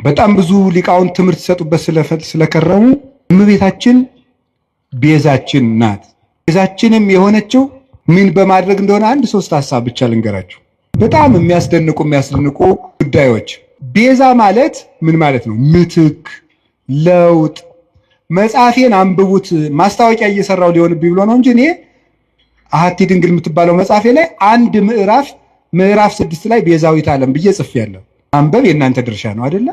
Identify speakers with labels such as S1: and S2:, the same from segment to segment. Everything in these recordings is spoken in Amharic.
S1: በጣም ብዙ ሊቃውንት ትምህርት ሲሰጡበት ስለከረሙ እመቤታችን ቤዛችን ናት። ቤዛችንም የሆነችው ምን በማድረግ እንደሆነ አንድ ሶስት ሐሳብ ብቻ ልንገራችሁ። በጣም የሚያስደንቁ ጉዳዮች። ቤዛ ማለት ምን ማለት ነው? ምትክ፣ ለውጥ። መጽሐፌን አንብቡት። ማስታወቂያ እየሰራው ሊሆንብኝ ብሎ ነው እንጂ እኔ አሐቲ ድንግል የምትባለው መጽሐፌ ላይ አንድ ምዕራፍ 6 ላይ ቤዛዊት ዓለም ብዬ ጽፌያለሁ። አንበብ የእናንተ ድርሻ ነው አይደለ?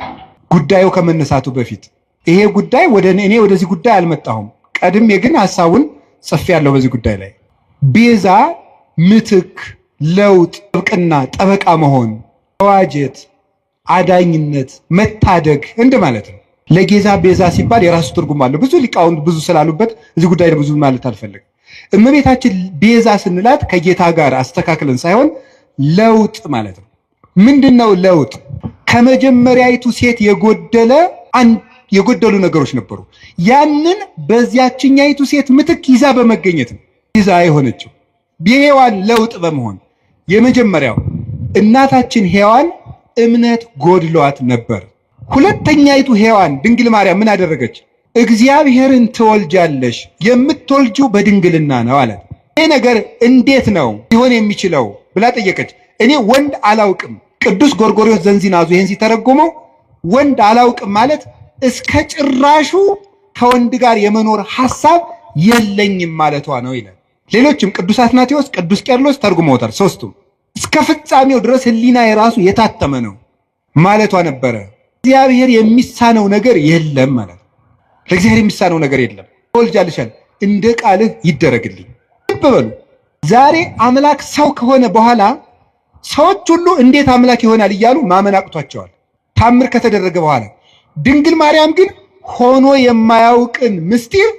S1: ጉዳዩ ከመነሳቱ በፊት ይሄ ጉዳይ እኔ ወደዚህ ጉዳይ አልመጣሁም። ቀድሜ ግን ሐሳቡን ጽፌያለሁ በዚህ ጉዳይ ላይ። ቤዛ ምትክ፣ ለውጥ፣ ጥብቅና፣ ጠበቃ መሆን፣ መዋጀት፣ አዳኝነት፣ መታደግ እንደማለት ነው። ለጌዛ ቤዛ ሲባል የራሱ ትርጉም አለው። ብዙ ሊቃውንት ብዙ ስላሉበት እዚህ ጉዳይ ብዙ ማለት አልፈልግም። እመቤታችን ቤዛ ስንላት ከጌታ ጋር አስተካክለን ሳይሆን ለውጥ ማለት ነው። ምንድነው ለውጥ? ከመጀመሪያይቱ ሴት የጎደሉ ነገሮች ነበሩ። ያንን በዚያችኛይቱ ሴት ምትክ ይዛ በመገኘት ነው ይዛ የሆነችው የሔዋን ለውጥ በመሆን የመጀመሪያው እናታችን ሔዋን እምነት ጎድሏት ነበር። ሁለተኛይቱ ሔዋን ድንግል ማርያም ምን አደረገች? እግዚአብሔርን ትወልጃለሽ፣ የምትወልጂው በድንግልና ነው አለ። ይህ ነገር እንዴት ነው ሊሆን የሚችለው ብላ ጠየቀች። እኔ ወንድ አላውቅም። ቅዱስ ጎርጎርዮስ ዘንዚናዙ ይህን ሲተረጎመው ወንድ አላውቅም ማለት እስከ ጭራሹ ከወንድ ጋር የመኖር ሐሳብ የለኝም ማለቷ ነው ይላል። ሌሎችም ቅዱስ አትናቴዎስ፣ ቅዱስ ቄርሎስ ተርጉመውታል። ሶስቱም እስከ ፍጻሜው ድረስ ሕሊና የራሱ የታተመ ነው ማለቷ ነበረ። እግዚአብሔር የሚሳነው ነገር የለም ማለት ነው። ለእግዚአብሔር የሚሳነው ነገር የለም። ትወልጃለሻል፣ እንደ ቃልህ ይደረግልኝ። ልብ በሉ። ዛሬ አምላክ ሰው ከሆነ በኋላ ሰዎች ሁሉ እንዴት አምላክ ይሆናል እያሉ ማመን አቅቷቸዋል፣ ታምር ከተደረገ በኋላ። ድንግል ማርያም ግን ሆኖ የማያውቅን ምስጢር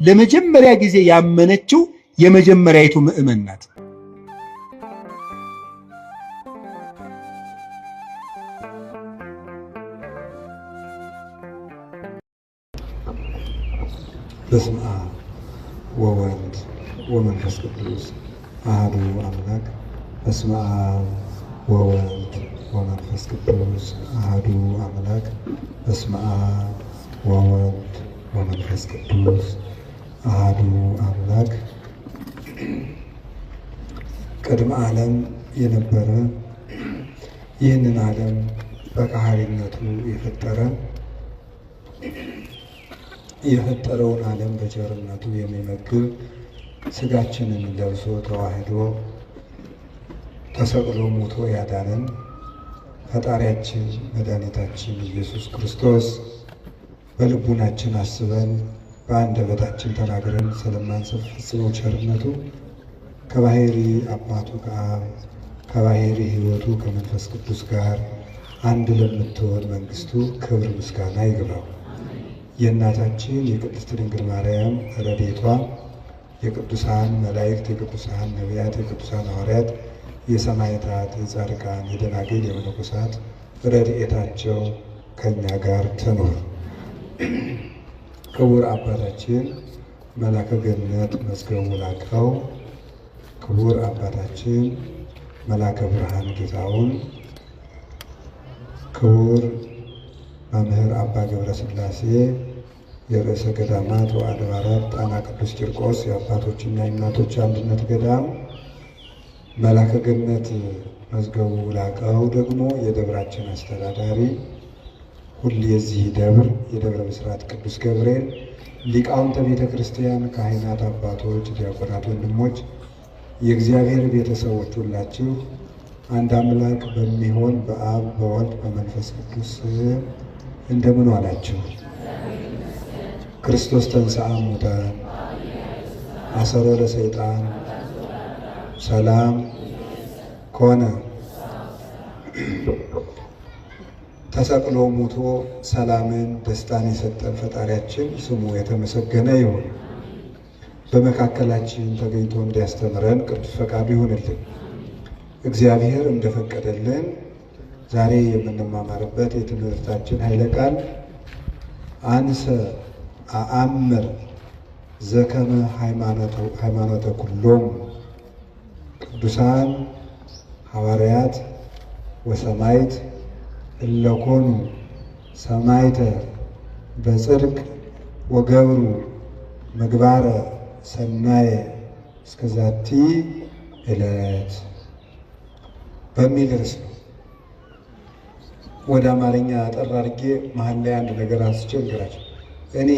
S1: ለመጀመሪያ ጊዜ ያመነችው የመጀመሪያይቱ ምእመን ናት።
S2: በስመ አብ ወወልድ ወመንፈስ ቅዱስ አሐዱ አምላክ። በስመ አብ ወወልድ ወመንፈስ ቅዱስ አሐዱ አምላክ። በስመ አብ ወወልድ ወመንፈስ ቅዱስ አሐዱ አምላክ። ቅድመ ዓለም የነበረ ይህንን ዓለም በቃሃሪነቱ የፈጠረውን ዓለም በቸርነቱ የሚመግብ ሥጋችንን ለብሶ ተዋህዶ ተሰቅሎ ሞቶ ያዳነን ፈጣሪያችን መድኃኒታችን ኢየሱስ ክርስቶስ በልቡናችን አስበን በአንደበታችን ተናግረን ስለማንጽፍ ፍጽሞ ቸርነቱ ከባሕሪ አባቱ ከአብ ከባሕሪ ሕይወቱ ከመንፈስ ቅዱስ ጋር አንድ ለምትሆን መንግሥቱ ክብር ምስጋና ይግባው። የእናታችን የቅድስት ድንግል ማርያም ረድኤቷ የቅዱሳን መላእክት፣ የቅዱሳን ነቢያት፣ የቅዱሳን ሐዋርያት፣ የሰማዕታት፣ የጻድቃን፣ የደናግል፣ የመነኮሳት ረድኤታቸው ከእኛ ጋር ትኑር። ክቡር አባታችን መላከ ገነት መዝገቡ ላቀው፣ ክቡር አባታችን መላከ ብርሃን ጌታውን፣ ክቡር መምህር አባ ገብረ ሥላሴ የርዕሰ ገዳማት ወአድባራት ጣና ቅዱስ ቂርቆስ የአባቶችና የእናቶች አንድነት ገዳም፣ መላከ ገነት መዝገቡ ላቀው ደግሞ የደብራችን አስተዳዳሪ፣ ሁሉ የዚህ ደብር የደብረ ብስራት ቅዱስ ገብርኤል ሊቃውንተ ቤተ ክርስቲያን፣ ካህናት፣ አባቶች፣ ዲያቆናት፣ ወንድሞች፣ የእግዚአብሔር ቤተሰቦች ሁላችሁ አንድ አምላክ በሚሆን በአብ በወልድ በመንፈስ ቅዱስ እንደምን ዋላችሁ? ክርስቶስ ተንሥአ እሙታን አሰሮ ለሰይጣን ሰላም ኮነ። ተሰቅሎ ሙቶ ሰላምን ደስታን የሰጠን ፈጣሪያችን ስሙ የተመሰገነ ይሁን። በመካከላችን ተገኝቶ እንዲያስተምረን ቅዱስ ፈቃዱ ይሁንልን። እግዚአብሔር እንደፈቀደልን ዛሬ የምንማማርበት የትምህርታችን ኃይለ ቃል አንሰ አአምር ዘከመ ሃይማኖተ ኩሎሙ ቅዱሳን ሐዋርያት ወሰማዕት እለኮኑ ሰማዕተ በጽድቅ ወገብሩ ምግባረ ሰናየ እስከ ዛቲ ዕለት በሚል ርዕስ ነው። ወደ አማርኛ አጠር አድርጌ መሀል ላይ አንድ ነገር አንስቼ ልንገራችሁ። እኔ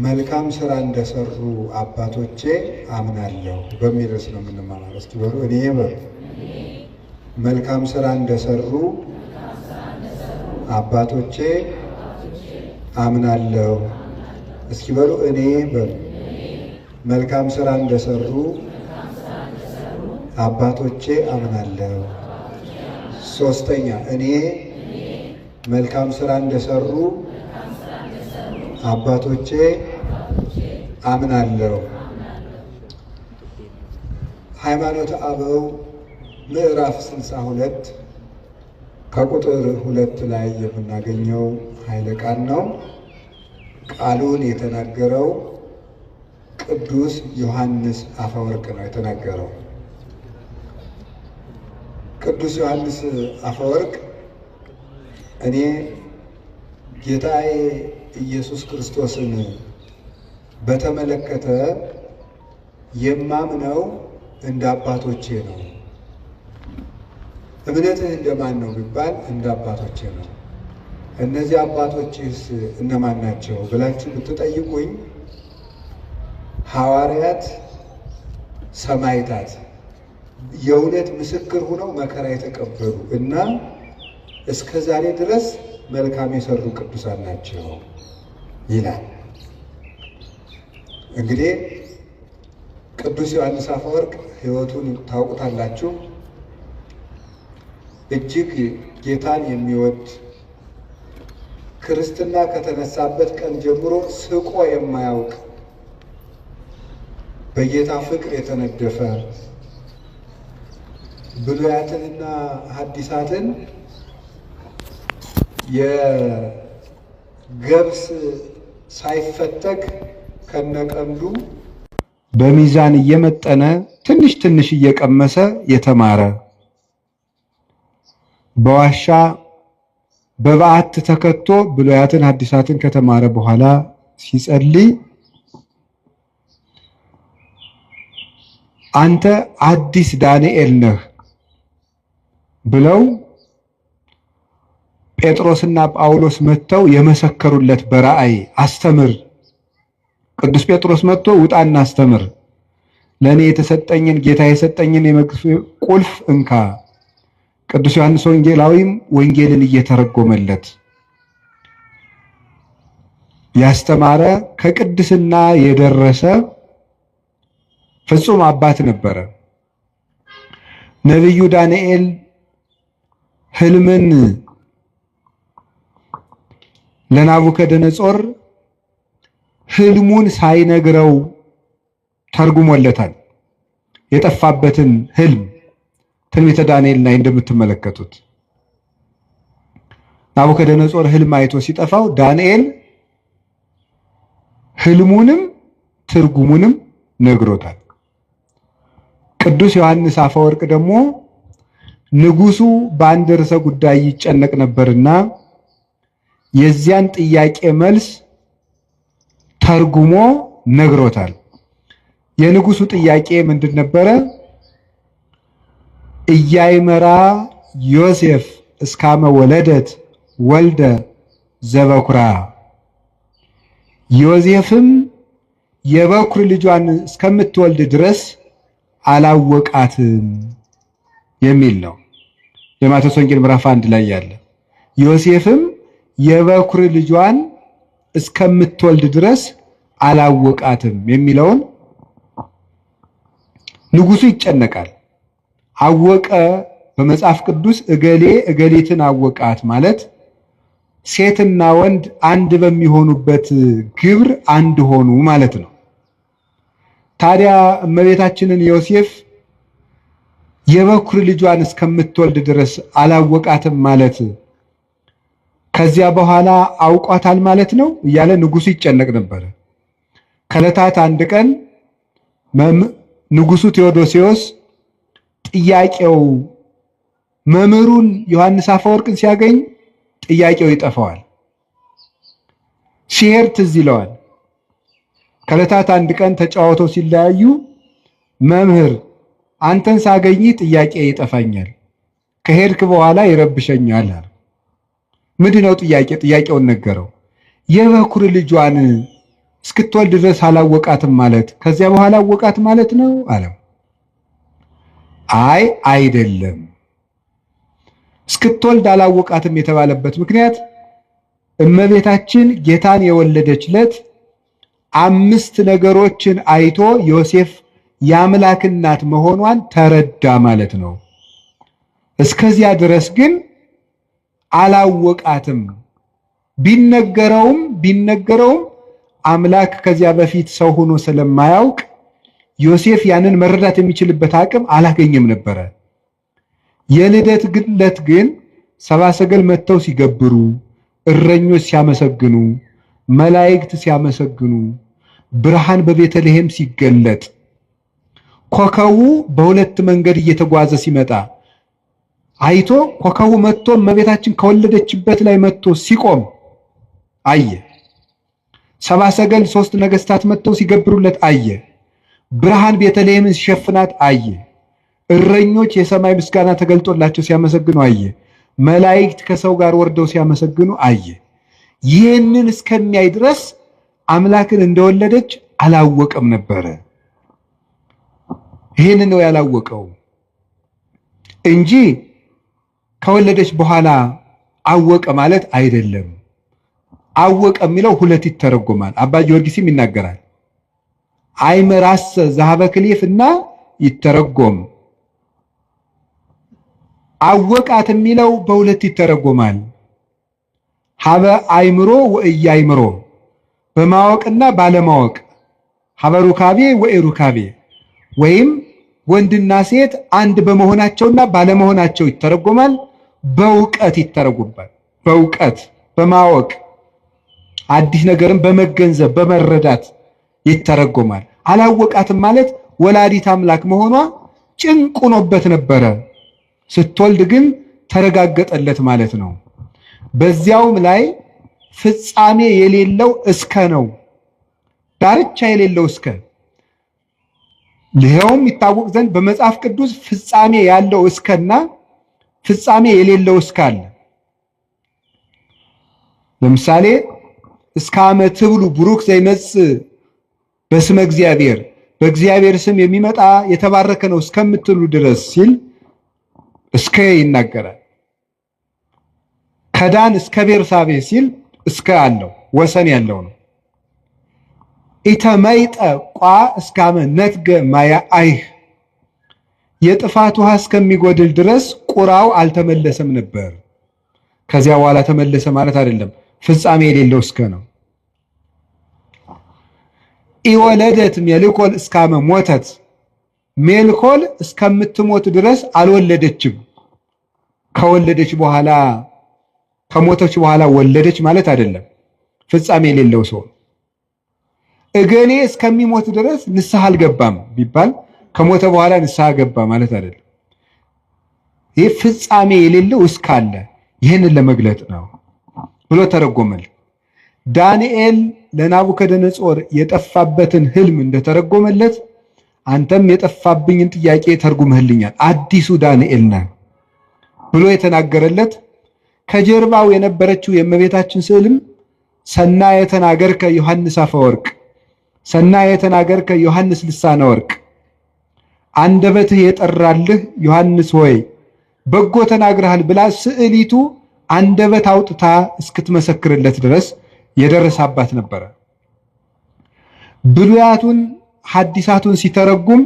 S2: መልካም ስራ እንደሰሩ አባቶቼ አምናለሁ በሚል ርዕስ ነው የምንማማረው። እስኪ በሉ እኔ በሉ መልካም ስራ እንደሰሩ አባቶቼ አምናለሁ። እስኪ በሉ እኔ በሉ መልካም ስራ እንደሰሩ አባቶቼ አምናለሁ። ሶስተኛ እኔ መልካም ስራ እንደሰሩ አባቶቼ አምናለሁ። ሃይማኖተ አበው ምዕራፍ 62 ከቁጥር 2 ላይ የምናገኘው ኃይለ ቃል ነው። ቃሉን የተናገረው ቅዱስ ዮሐንስ አፈወርቅ ነው የተናገረው። ቅዱስ ዮሐንስ አፈወርቅ እኔ ጌታዬ ኢየሱስ ክርስቶስን በተመለከተ የማምነው እንደ አባቶቼ ነው። እምነትህ እንደማን ነው ቢባል እንደ አባቶቼ ነው። እነዚህ አባቶችስ እነማን ናቸው ብላችሁ ብትጠይቁኝ ሐዋርያት፣ ሰማዕታት የእውነት ምስክር ሆነው መከራ የተቀበሉ እና እስከ ዛሬ ድረስ መልካም የሰሩ ቅዱሳን ናቸው ይላል። እንግዲህ ቅዱስ ዮሐንስ አፈወርቅ ሕይወቱን ታውቁታላችሁ። እጅግ ጌታን የሚወድ ክርስትና ከተነሳበት ቀን ጀምሮ ስቆ የማያውቅ በጌታ ፍቅር የተነደፈ ብሉያትንና ሐዲሳትን የገብስ ሳይፈተግ ከነቀንዱ በሚዛን እየመጠነ ትንሽ ትንሽ እየቀመሰ የተማረ በዋሻ በበዓት ተከቶ ብሉያትን ሐዲሳትን ከተማረ በኋላ ሲጸልይ አንተ አዲስ ዳንኤል ነህ ብለው ጴጥሮስና ጳውሎስ መጥተው የመሰከሩለት በራእይ አስተምር። ቅዱስ ጴጥሮስ መጥቶ ውጣና አስተምር፣ ለእኔ የተሰጠኝን ጌታ የሰጠኝን የመንግሥት ቁልፍ እንካ። ቅዱስ ዮሐንስ ወንጌላዊም ወንጌልን እየተረጎመለት ያስተማረ ከቅድስና የደረሰ ፍጹም አባት ነበረ። ነቢዩ ዳንኤል ሕልምን ለናቡከደነጾር ሕልሙን ሳይነግረው ተርጉሞለታል። የጠፋበትን ሕልም ትንቢተ ዳንኤል ላይ እንደምትመለከቱት ናቡከደነጾር ሕልም አይቶ ሲጠፋው ዳንኤል ሕልሙንም ትርጉሙንም ነግሮታል። ቅዱስ ዮሐንስ አፈወርቅ ደግሞ ንጉሱ በአንድ ርዕሰ ጉዳይ ይጨነቅ ነበርና የዚያን ጥያቄ መልስ ተርጉሞ ነግሮታል። የንጉሱ ጥያቄ ምንድን ነበረ? ኢያእመራ ዮሴፍ እስካመ ወለደት ወልደ ዘበኩራ፣ ዮሴፍም የበኩር ልጇን እስከምትወልድ ድረስ አላወቃትም የሚል ነው። የማቴዎስ ወንጌል ምዕራፍ 1 ላይ ያለ ዮሴፍም የበኩር ልጇን እስከምትወልድ ድረስ አላወቃትም የሚለውን ንጉሱ ይጨነቃል። አወቀ በመጽሐፍ ቅዱስ እገሌ እገሊትን አወቃት ማለት ሴትና ወንድ አንድ በሚሆኑበት ግብር አንድ ሆኑ ማለት ነው። ታዲያ እመቤታችንን ዮሴፍ የበኩር ልጇን እስከምትወልድ ድረስ አላወቃትም ማለት ከዚያ በኋላ አውቋታል ማለት ነው እያለ ንጉሱ ይጨነቅ ነበር። ከዕለታት አንድ ቀን ንጉሱ ቴዎዶሲዎስ ጥያቄው መምህሩን ዮሐንስ አፈወርቅን ሲያገኝ ጥያቄው ይጠፋዋል። ሲሄድ ትዝ ይለዋል። ከዕለታት አንድ ቀን ተጫውተው ሲለያዩ መምህር አንተን ሳገኝ ጥያቄ ይጠፋኛል፣ ከሄድክ በኋላ ይረብሸኛል አለ። ምንድነው ጥያቄ? ጥያቄውን ነገረው። የበኩር ልጇን እስክትወልድ ድረስ አላወቃትም ማለት ከዚያ በኋላ አወቃት ማለት ነው አለው። አይ አይደለም፣ እስክትወልድ አላወቃትም የተባለበት ምክንያት እመቤታችን ጌታን የወለደች ዕለት 5 ነገሮችን አይቶ ዮሴፍ የአምላክ እናት መሆኗን ተረዳ ማለት ነው። እስከዚያ ድረስ ግን አላወቃትም። ቢነገረውም አምላክ ከዚያ በፊት ሰው ሆኖ ስለማያውቅ ዮሴፍ ያንን መረዳት የሚችልበት አቅም አላገኘም ነበረ። የልደት ዕለት ግን ሰብአ ሰገል መጥተው ሲገብሩ፣ እረኞች ሲያመሰግኑ፣ መላእክት ሲያመሰግኑ፣ ብርሃን በቤተልሔም ሲገለጥ፣ ኮከቡ በሁለት መንገድ እየተጓዘ ሲመጣ አይቶ ኮከቡ መጥቶ እመቤታችን ከወለደችበት ላይ መጥቶ ሲቆም አየ። ሰብአ ሰገል 3 ነገስታት መጥተው ሲገብሩለት አየ። ብርሃን ቤተልሔምን ሲሸፍናት አየ። እረኞች የሰማይ ምስጋና ተገልጦላቸው ሲያመሰግኑ አየ። መላእክት ከሰው ጋር ወርደው ሲያመሰግኑ አየ። ይህንን እስከሚያይ ድረስ አምላክን እንደወለደች አላወቀም ነበረ። ይህንን ነው ያላወቀው እንጂ ከወለደች በኋላ አወቀ ማለት አይደለም። አወቀ የሚለው 2 ይተረጎማል። አባ ጊዮርጊስም ይናገራል። አይመራሰ ዘሀበ ክሌፍና ይተረጎም። አወቃት የሚለው በ2 ይተረጎማል። ሀበ አይምሮ ወእያይምሮ፣ በማወቅና ባለማወቅ። ሀበ ሩካቤ ወኢሩካቤ፣ ወይም ወንድና ሴት አንድ በመሆናቸውና ባለመሆናቸው ይተረጎማል። በእውቀት ይተረጎማል። በእውቀት በማወቅ አዲስ ነገርን በመገንዘብ በመረዳት ይተረጎማል። አላወቃትም ማለት ወላዲት አምላክ መሆኗ ጭንቅ ሆኖበት ነበረ። ስትወልድ ግን ተረጋገጠለት ማለት ነው። በዚያውም ላይ ፍጻሜ የሌለው እስከ ነው። ዳርቻ የሌለው እስከ። ይኸውም ይታወቅ ዘንድ በመጽሐፍ ቅዱስ ፍጻሜ ያለው እስከና ፍጻሜ የሌለው እስከ አለ። ለምሳሌ እስከ ዓመት ትብሉ ቡሩክ ዘይመጽእ በስመ እግዚአብሔር፣ በእግዚአብሔር ስም የሚመጣ የተባረከ ነው እስከምትሉ ድረስ ሲል እስከ ይናገራል። ከዳን እስከ ቤርሳቤ ሲል እስከ አለው ወሰን ያለው ነው። ኢተመይጠ ቋ እስካመ ነትገ ማያ አይህ፣ የጥፋት ውሃ እስከሚጎድል ድረስ ቁራው አልተመለሰም ነበር። ከዚያ በኋላ ተመለሰ ማለት አይደለም። ፍጻሜ የሌለው እስከ ነው። ኢወለደት ሜልኮል እስካመ ሞተት፣ ሜልኮል እስከምትሞት ድረስ አልወለደችም። ከወለደች በኋላ ከሞተች በኋላ ወለደች ማለት አይደለም። ፍጻሜ የሌለው ሰው እገሌ እስከሚሞት ድረስ ንስሐ አልገባም ቢባል ከሞተ በኋላ ንስሐ ገባ ማለት አይደለም። ይህ ፍጻሜ የሌለው እስካለ ይህንን ለመግለጥ ነው ብሎ ተረጎመል። ዳንኤል ለናቡከደነጾር የጠፋበትን ህልም እንደተረጎመለት አንተም የጠፋብኝን ጥያቄ ተርጉመህልኛል፣ አዲሱ ዳንኤል ነህ ብሎ የተናገረለት ከጀርባው የነበረችው የእመቤታችን ስዕልም ሰናየ ተናገርከ ዮሐንስ አፈወርቅ፣ ሰናየ ተናገርከ ዮሐንስ ልሳነ ወርቅ፣ አንደበትህ የጠራልህ ዮሐንስ ሆይ በጎ ተናግረሃል ብላ ስዕሊቱ አንደበት አውጥታ እስክትመሰክርለት ድረስ የደረሰ አባት ነበረ። ብሉያቱን ሐዲሳቱን ሲተረጉም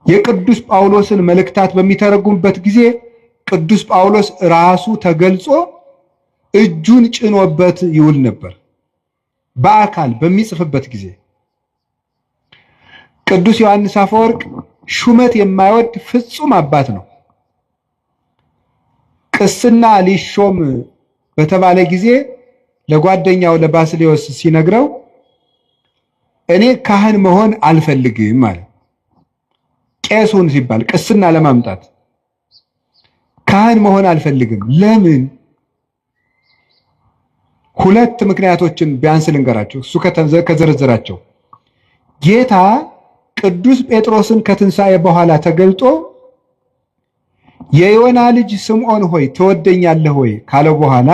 S2: የቅዱስ ጳውሎስን መልእክታት በሚተረጉምበት ጊዜ ቅዱስ ጳውሎስ ራሱ ተገልጾ እጁን ጭኖበት ይውል ነበር። በአካል በሚጽፍበት ጊዜ ቅዱስ ዮሐንስ አፈወርቅ ሹመት የማይወድ ፍጹም አባት ነው። ቅስና ሊሾም በተባለ ጊዜ ለጓደኛው ለባስልዮስ ሲነግረው እኔ ካህን መሆን አልፈልግም ማለት ቄሱን ሲባል ቅስና ለማምጣት ካህን መሆን አልፈልግም። ለምን? ሁለት ምክንያቶችን ቢያንስ ልንገራቸው። እሱ ከዘረዘራቸው ጌታ ቅዱስ ጴጥሮስን ከትንሣኤ በኋላ ተገልጦ የዮና ልጅ ስምዖን ሆይ ትወደኛለህ ሆይ ካለው በኋላ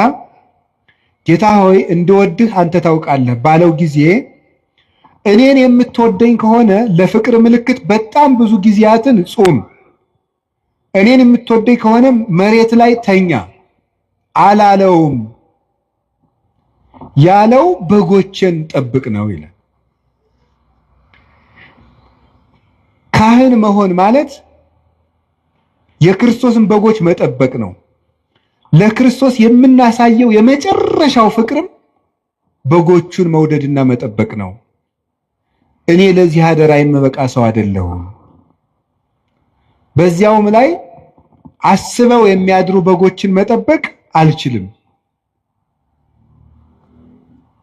S2: ጌታ ሆይ እንድወድህ አንተ ታውቃለህ ባለው ጊዜ እኔን የምትወደኝ ከሆነ ለፍቅር ምልክት በጣም ብዙ ጊዜያትን ጹም፣ እኔን የምትወደኝ ከሆነ መሬት ላይ ተኛ አላለውም። ያለው በጎችን ጠብቅ ነው ይላል። ካህን መሆን ማለት የክርስቶስን በጎች መጠበቅ ነው። ለክርስቶስ የምናሳየው የመጨረሻው ፍቅርም በጎቹን መውደድና መጠበቅ ነው። እኔ ለዚህ አደራ የምበቃ ሰው አይደለሁም። በዚያውም ላይ አስበው የሚያድሩ በጎችን መጠበቅ አልችልም።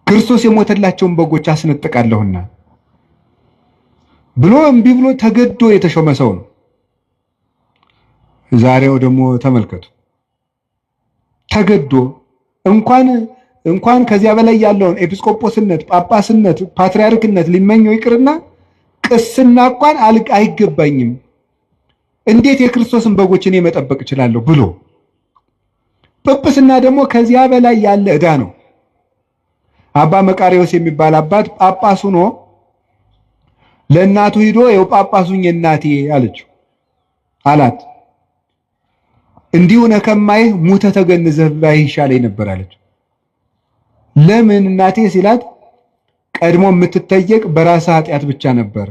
S2: ክርስቶስ የሞተላቸውን በጎች አስነጥቃለሁና ብሎ እምቢ ብሎ ተገዶ የተሾመ ሰው ነው። ዛሬው ደግሞ ተመልከቱ፣ ተገዶ እንኳን ከዚያ በላይ ያለውን ኤጲስቆጶስነት፣ ጳጳስነት፣ ፓትርያርክነት ሊመኘው ይቅርና ቅስና እንኳን አይገባኝም፣ እንዴት የክርስቶስን በጎች እኔ መጠበቅ እችላለሁ ብሎ ጵጵስና ደግሞ ከዚያ በላይ ያለ ዕዳ ነው። አባ መቃርዮስ የሚባል አባት ጳጳስ ሆኖ ለእናቱ ሂዶ የው ጳጳሱኝ እናቴ አላት። እንዲሁ ነከማይህ ሙተ ተገንዘህ ባይ ይሻለኝ ነበር አለች። ለምን እናቴ ሲላት ቀድሞ የምትጠየቅ በራስ ኃጢአት ብቻ ነበር፣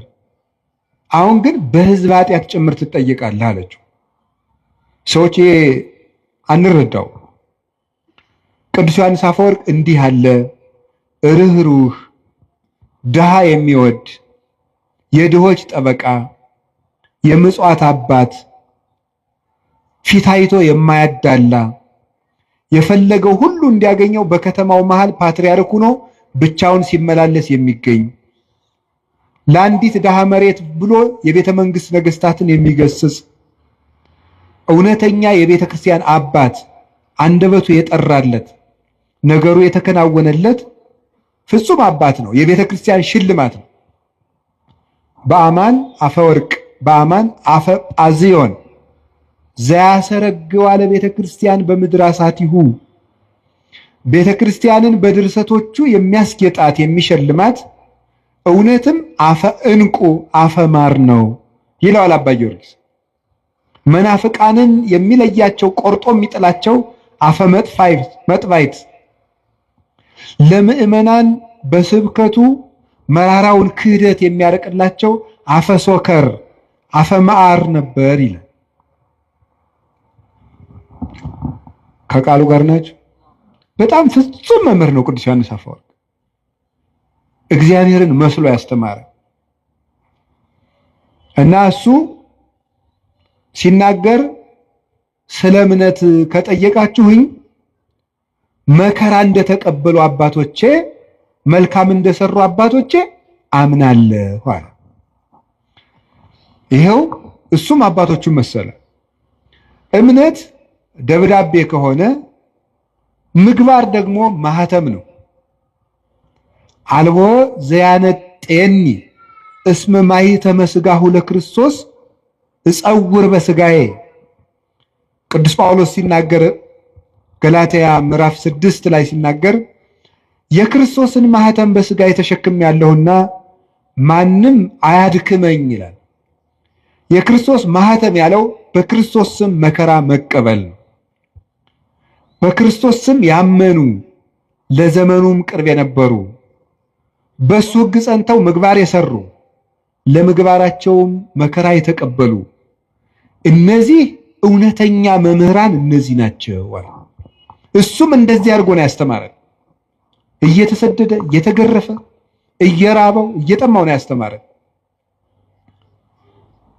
S2: አሁን ግን በሕዝብ ኃጢአት ጭምር ትጠየቃለህ አለችው። ሰዎች አንረዳው። ቅዱስ ዮሐንስ አፈወርቅ እንዲህ አለ ርኅሩህ፣ ድሃ የሚወድ የድሆች ጠበቃ፣ የምጽዋት አባት፣ ፊት አይቶ የማያዳላ የፈለገው ሁሉ እንዲያገኘው በከተማው መሃል ፓትርያርክ ሆኖ ብቻውን ሲመላለስ የሚገኝ ለአንዲት ድሃ መሬት ብሎ የቤተ መንግስት ነገስታትን የሚገስጽ እውነተኛ የቤተ ክርስቲያን አባት፣ አንደበቱ የጠራለት ነገሩ የተከናወነለት ፍጹም አባት ነው። የቤተ ክርስቲያን ሽልማት ነው። በአማን አፈወርቅ በአማን አፈ ጳዝዮን ዘያሰረግዋ ለቤተ ክርስቲያን በምድር አሳቲሁ፣ ቤተ ክርስቲያንን በድርሰቶቹ የሚያስጌጣት የሚሸልማት እውነትም አፈ ዕንቁ አፈ ማር ነው ይለዋል አባ ጊዮርጊስ። መናፍቃንን የሚለያቸው ቆርጦ የሚጥላቸው አፈ መጥባይት፣ ለምእመናን በስብከቱ መራራውን ክህደት የሚያረቅላቸው አፈ ሶከር አፈ መዓር ነበር ይላል። ከቃሉ ጋር ናቸው። በጣም ፍጹም መምህር ነው ቅዱስ ዮሐንስ አፈወርቅ። እግዚአብሔርን መስሎ ያስተማረ እና እሱ ሲናገር ስለ እምነት ከጠየቃችሁኝ መከራ እንደተቀበሉ አባቶቼ መልካም እንደሰሩ አባቶቼ አምናለሁ አለ። ይሄው እሱም አባቶቹን መሰለ። እምነት ደብዳቤ ከሆነ ምግባር ደግሞ ማህተም ነው። አልቦ ዘያነጤኒ እስመ ማኅተመ ሥጋሁ ለክርስቶስ እጸውር በሥጋዬ። ቅዱስ ጳውሎስ ሲናገር ገላትያ ምዕራፍ 6 ላይ ሲናገር የክርስቶስን ማህተም በሥጋዬ ተሸክሜያለሁና ማንም አያድክመኝ ይላል። የክርስቶስ ማህተም ያለው በክርስቶስ ስም መከራ መቀበል ነው። በክርስቶስ ስም ያመኑ ለዘመኑም ቅርብ የነበሩ በሱ ሕግ ጸንተው ምግባር የሰሩ ለምግባራቸውም መከራ የተቀበሉ እነዚህ እውነተኛ መምህራን እነዚህ ናቸው። እሱም እንደዚህ አድርጎ ነው ያስተማረን። እየተሰደደ እየተገረፈ እየራበው እየጠማው ነው ያስተማረን።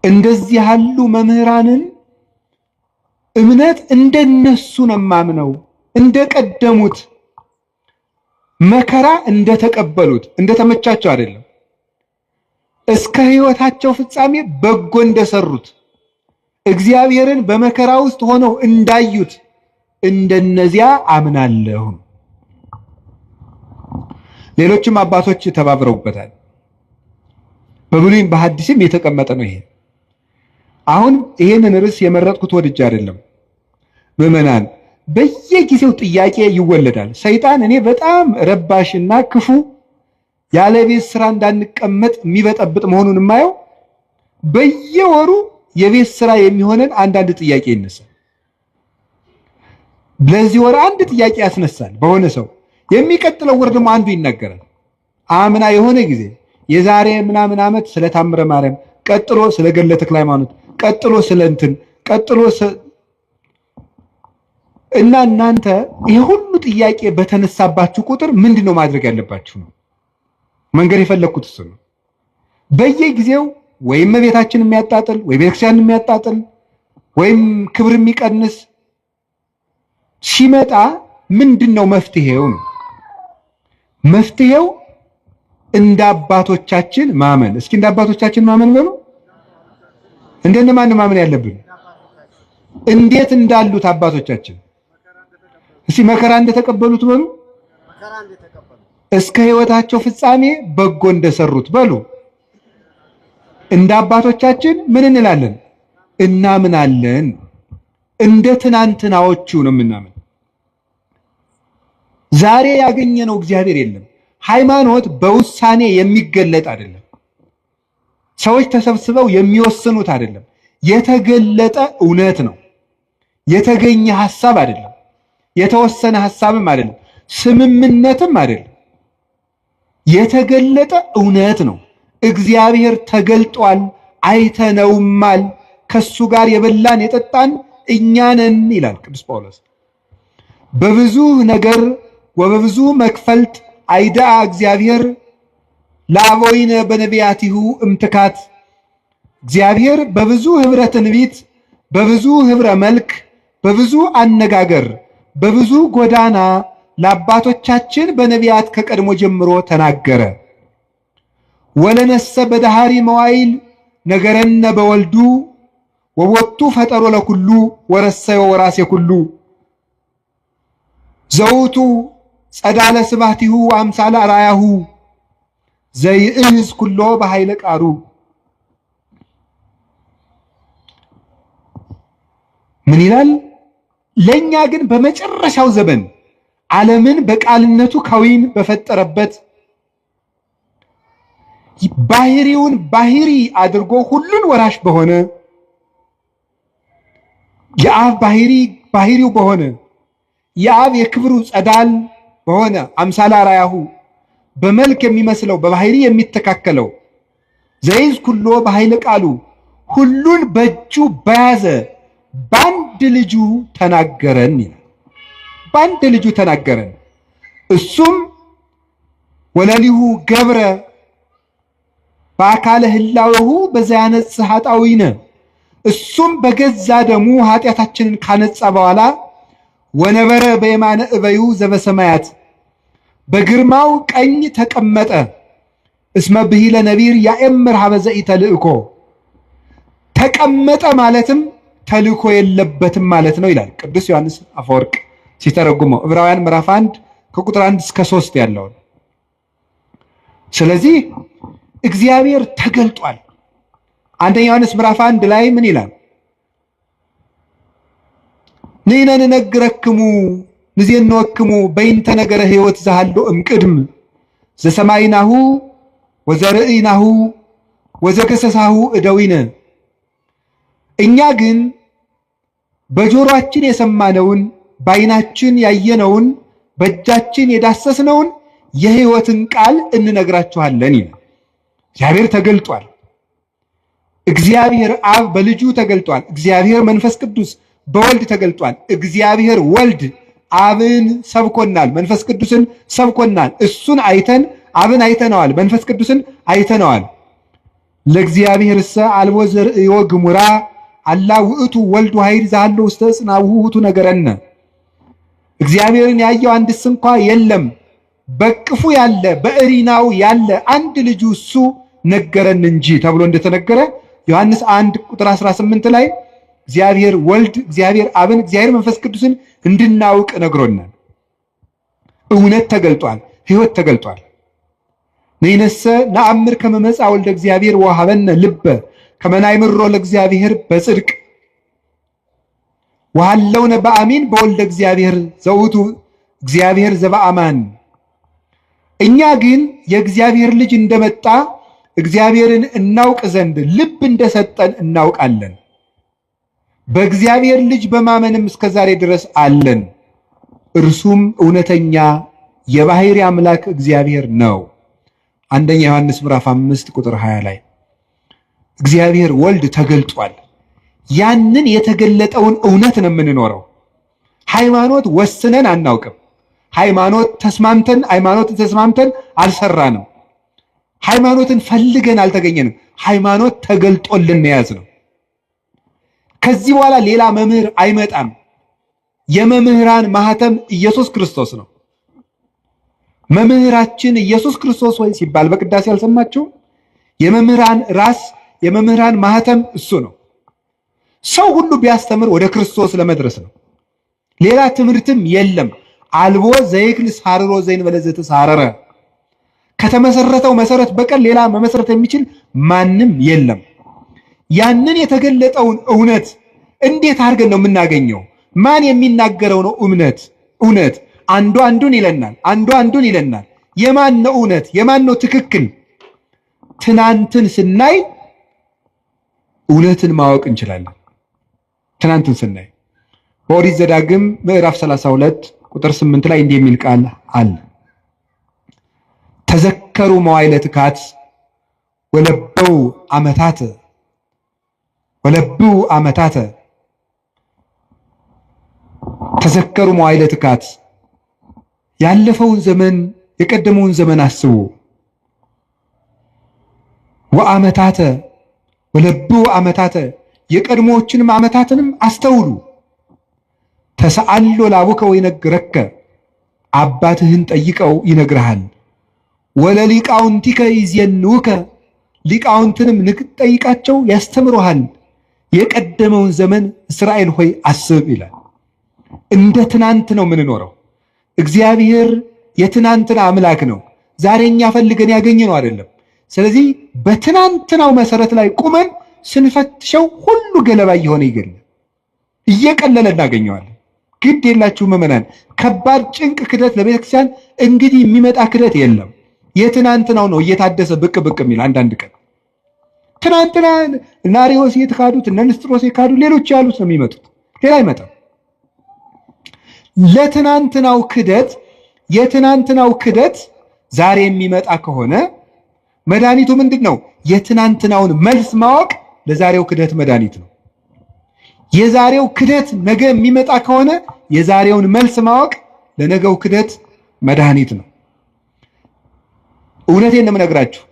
S2: እንደዚህ ያሉ መምህራንን እምነት እንደነሱ ነው ማምነው፣ እንደቀደሙት መከራ እንደተቀበሉት እንደተመቻቸው አይደለም፣ እስከ ሕይወታቸው ፍጻሜ በጎ እንደሰሩት እግዚአብሔርን በመከራ ውስጥ ሆነው እንዳዩት እንደነዚያ አምናለሁ።
S1: ሌሎችም አባቶች ተባብረውበታል። በብሉይም በሐዲስም የተቀመጠ ነው ይሄ። አሁን ይሄንን ርዕስ የመረጥኩት ወድጄ አይደለም። ምዕመናን በየጊዜው ጥያቄ ይወለዳል። ሰይጣን እኔ በጣም ረባሽና ክፉ ያለ ቤት ስራ እንዳንቀመጥ የሚበጠብጥ መሆኑን የማየው በየወሩ የቤት ስራ የሚሆነን አንዳንድ ጥያቄ ይነሳል። ለዚህ ወር አንድ ጥያቄ ያስነሳል በሆነ ሰው፣ የሚቀጥለው ወር ደግሞ አንዱ ይናገራል። አምና የሆነ ጊዜ የዛሬ ምናምን ዓመት ስለ ታምረ ማርያም፣ ቀጥሎ ስለ ገድለ ተክለ ሃይማኖት፣ ቀጥሎ ስለ እንትን፣ ቀጥሎ እና እናንተ ይሄ ሁሉ ጥያቄ በተነሳባችሁ ቁጥር ምንድነው ማድረግ ያለባችሁ ነው መንገር የፈለኩት እሱ ነው። በየጊዜው ወይም ቤታችን የሚያጣጥል ወይ ቤተክርስቲያን የሚያጣጥል ወይም ክብር የሚቀንስ ሲመጣ ምንድነው መፍትሄው ነው? መፍትሄው እንደ አባቶቻችን ማመን። እስኪ እንደ አባቶቻችን ማመን በሉ። እንደነማን ማመን ያለብን? እንዴት እንዳሉት አባቶቻችን እስኪ መከራ እንደተቀበሉት በሉ። እስከ ሕይወታቸው ፍጻሜ በጎ እንደሰሩት በሉ። እንደ አባቶቻችን ምን እንላለን? እናምናለን። እንደ ትናንትናዎቹ ነው የምናምን። ዛሬ ያገኘነው እግዚአብሔር የለም። ሃይማኖት በውሳኔ የሚገለጥ አይደለም። ሰዎች ተሰብስበው የሚወስኑት አይደለም። የተገለጠ እውነት ነው። የተገኘ ሐሳብ አይደለም። የተወሰነ ሐሳብም አይደለም። ስምምነትም አይደለም። የተገለጠ እውነት ነው። እግዚአብሔር ተገልጧል፣ አይተነውማል። ከሱ ጋር የበላን የጠጣን እኛ ነን ይላል ቅዱስ ጳውሎስ። በብዙ ነገር ወበብዙ መክፈልት አይዳአ እግዚአብሔር ለአበዊነ በነቢያቲሁ እምትካት። እግዚአብሔር በብዙ ህብረ ትንቢት፣ በብዙ ህብረ መልክ፣ በብዙ አነጋገር፣ በብዙ ጎዳና ለአባቶቻችን በነቢያት ከቀድሞ ጀምሮ ተናገረ። ወለነሰ በዳሃሪ መዋይል ነገረነ በወልዱ ወወቱ ፈጠሮ ለኩሉ ወረሰዮ ወራሴ ኩሉ ዘውቱ ጸዳለ ስባቲሁ አምሳለ አራያሁ ዘይእዝ ኩሎ በኃይለ ቃሩ። ምን ይላል? ለኛ ግን በመጨረሻው ዘመን ዓለምን በቃልነቱ ከዊን በፈጠረበት ባህሪውን ባህሪ አድርጎ ሁሉን ወራሽ በሆነ የአብ ባህሪው በሆነ የአብ የክብሩ ጸዳል በሆነ አምሳለ አራያሁ በመልክ የሚመስለው በባህሪ የሚተካከለው ዘይዝ ኩሎ በኃይለ ቃሉ ሁሉን በእጁ በያዘ በአንድ ልጁ ተናገረን ይላል። በአንድ ልጁ ተናገረን። እሱም ወለሊሁ ገብረ በአካለ ህላዌሁ በዘያነጽ ኃጣዊነ። እሱም በገዛ ደሙ ኃጢአታችንን ካነጻ በኋላ ወነበረ በየማነ እበዩ ዘበሰማያት በግርማው ቀኝ ተቀመጠ። እስመ ብሂለ ነቢር ያእምር ሀበ ዘኢተልእኮ። ተቀመጠ ማለትም ተልእኮ የለበትም ማለት ነው ይላል ቅዱስ ዮሐንስ አፈወርቅ ሲተረጉመው ዕብራውያን ምዕራፍ 1 ከቁጥር 1 እስከ 3 ያለውን። ስለዚህ እግዚአብሔር ተገልጧል። አንደኛ ዮሐንስ ምዕራፍ 1 ላይ ምን ይላል? ንሕነ ንነግረክሙ ንዜንወክሙ በይንተ ነገረ ሕይወት ዘሃሎ እምቅድም ዘሰማይናሁ ወዘርእይናሁ ወዘገሰሳሁ እደዊነ። እኛ ግን በጆሮአችን የሰማነውን በዓይናችን ያየነውን በእጃችን የዳሰስነውን የሕይወትን ቃል እንነግራችኋለን ይላል። እግዚአብሔር ተገልጧል። እግዚአብሔር አብ በልጁ ተገልጧል። እግዚአብሔር መንፈስ ቅዱስ በወልድ ተገልጧል። እግዚአብሔር ወልድ አብን ሰብኮናል፣ መንፈስ ቅዱስን ሰብኮናል። እሱን አይተን አብን አይተነዋል፣ መንፈስ ቅዱስን አይተነዋል። ለእግዚአብሔርሰ አልቦ ዘርእዮ ግሙራ አላ ውእቱ ወልድ ኃይል ዛሎ ውስተ ጽናው ውእቱ ነገረነ። እግዚአብሔርን ያየው አንድስ እንኳ የለም፣ በቅፉ ያለ በእሪናው ያለ አንድ ልጁ እሱ ነገረን እንጂ ተብሎ እንደተነገረ ዮሐንስ 1 ቁጥር 18 ላይ እግዚአብሔር ወልድ እግዚአብሔር አብን እግዚአብሔር መንፈስ ቅዱስን እንድናውቅ ነግሮናል። እውነት ተገልጧል፣ ሕይወት ተገልጧል። ነይነሰ ነአምር ከመ መጽአ ወልደ እግዚአብሔር ወሀበነ ልበ ከመ ናእምሮ ለእግዚአብሔር በጽድቅ ወሀለውነ በአሚን በወልደ እግዚአብሔር ዘውቱ እግዚአብሔር ዘበአማን። እኛ ግን የእግዚአብሔር ልጅ እንደመጣ እግዚአብሔርን እናውቅ ዘንድ ልብ እንደሰጠን እናውቃለን። በእግዚአብሔር ልጅ በማመንም እስከ ዛሬ ድረስ አለን። እርሱም እውነተኛ የባሕርይ አምላክ እግዚአብሔር ነው። አንደኛ ዮሐንስ ምዕራፍ 5 ቁጥር 20 ላይ እግዚአብሔር ወልድ ተገልጧል። ያንን የተገለጠውን እውነት ነው የምንኖረው። ሃይማኖት ወስነን አናውቅም። ሃይማኖትን ተስማምተን አልሰራንም። ሃይማኖትን ፈልገን አልተገኘንም። ሃይማኖት ተገልጦልን የያዝነው። ከዚህ በኋላ ሌላ መምህር አይመጣም። የመምህራን ማህተም ኢየሱስ ክርስቶስ ነው። መምህራችን ኢየሱስ ክርስቶስ ሆይ ሲባል በቅዳሴ ያልሰማችሁ? የመምህራን ራስ የመምህራን ማህተም እሱ ነው። ሰው ሁሉ ቢያስተምር ወደ ክርስቶስ ለመድረስ ነው። ሌላ ትምህርትም የለም። አልቦ ዘይክል ሳርሮ ዘእንበለ ዘተሳረረ፣ ከተመሰረተው መሰረት በቀር ሌላ መመስረት የሚችል ማንም የለም። ያንን የተገለጠውን እውነት እንዴት አድርገን ነው የምናገኘው? ማን የሚናገረው ነው እውነት? አንዱ አንዱን ይለናል፣ አንዱ አንዱን ይለናል። የማን ነው እውነት? የማን ነው ትክክል? ትናንትን ስናይ እውነትን ማወቅ እንችላለን። ትናንትን ስናይ በኦሪት ዘዳግም ምዕራፍ 32 ቁጥር 8 ላይ እንዲህ የሚል ቃል አለ። ተዘከሩ መዋዕለ ትካት ወለበው ዓመታተ ተዘከሩ መዋዕለ ትካት፣ ያለፈውን ዘመን የቀደመውን ዘመን አስቡ። ወአመታተ ወለብው ዓመታተ፣ የቀድሞዎችንም ዓመታትንም አስተውሉ። ተሰአሎ ላቡከ ወይነግረከ፣ አባትህን ጠይቀው ይነግርሃል። ወለሊቃውንቲከ ይዜንውከ፣ ሊቃውንትንም ጠይቃቸው ያስተምሩሃል። የቀደመውን ዘመን እስራኤል ሆይ አስብ ይላል። እንደ ትናንት ነው የምንኖረው። እግዚአብሔር የትናንትና አምላክ ነው። ዛሬ እኛ ፈልገን ያገኘነው አይደለም። ስለዚህ በትናንትናው መሰረት ላይ ቁመን ስንፈትሸው ሁሉ ገለባ እየሆነ እየቀለለ እናገኘዋለን። ግድ የላችሁ ምዕመናን፣ ከባድ ጭንቅ ክደት ለቤተክርስቲያን እንግዲህ የሚመጣ ክደት የለም። የትናንትናው ነው እየታደሰ ብቅ የሚል አንዳንድ ቀን ትናንትና እነ አርዮስ የተካዱት እነ ንስጥሮስ የካዱ ሌሎች ያሉት ነው የሚመጡት፣ ሌላ አይመጣም። የትናንትናው ክደት ዛሬ የሚመጣ ከሆነ መድኃኒቱ ምንድን ነው? የትናንትናውን መልስ ማወቅ ለዛሬው ክደት መድኃኒት ነው። የዛሬው ክደት ነገ የሚመጣ ከሆነ የዛሬውን መልስ ማወቅ ለነገው ክደት መድኃኒት ነው። እውነቴን ነው የምነግራችሁ፣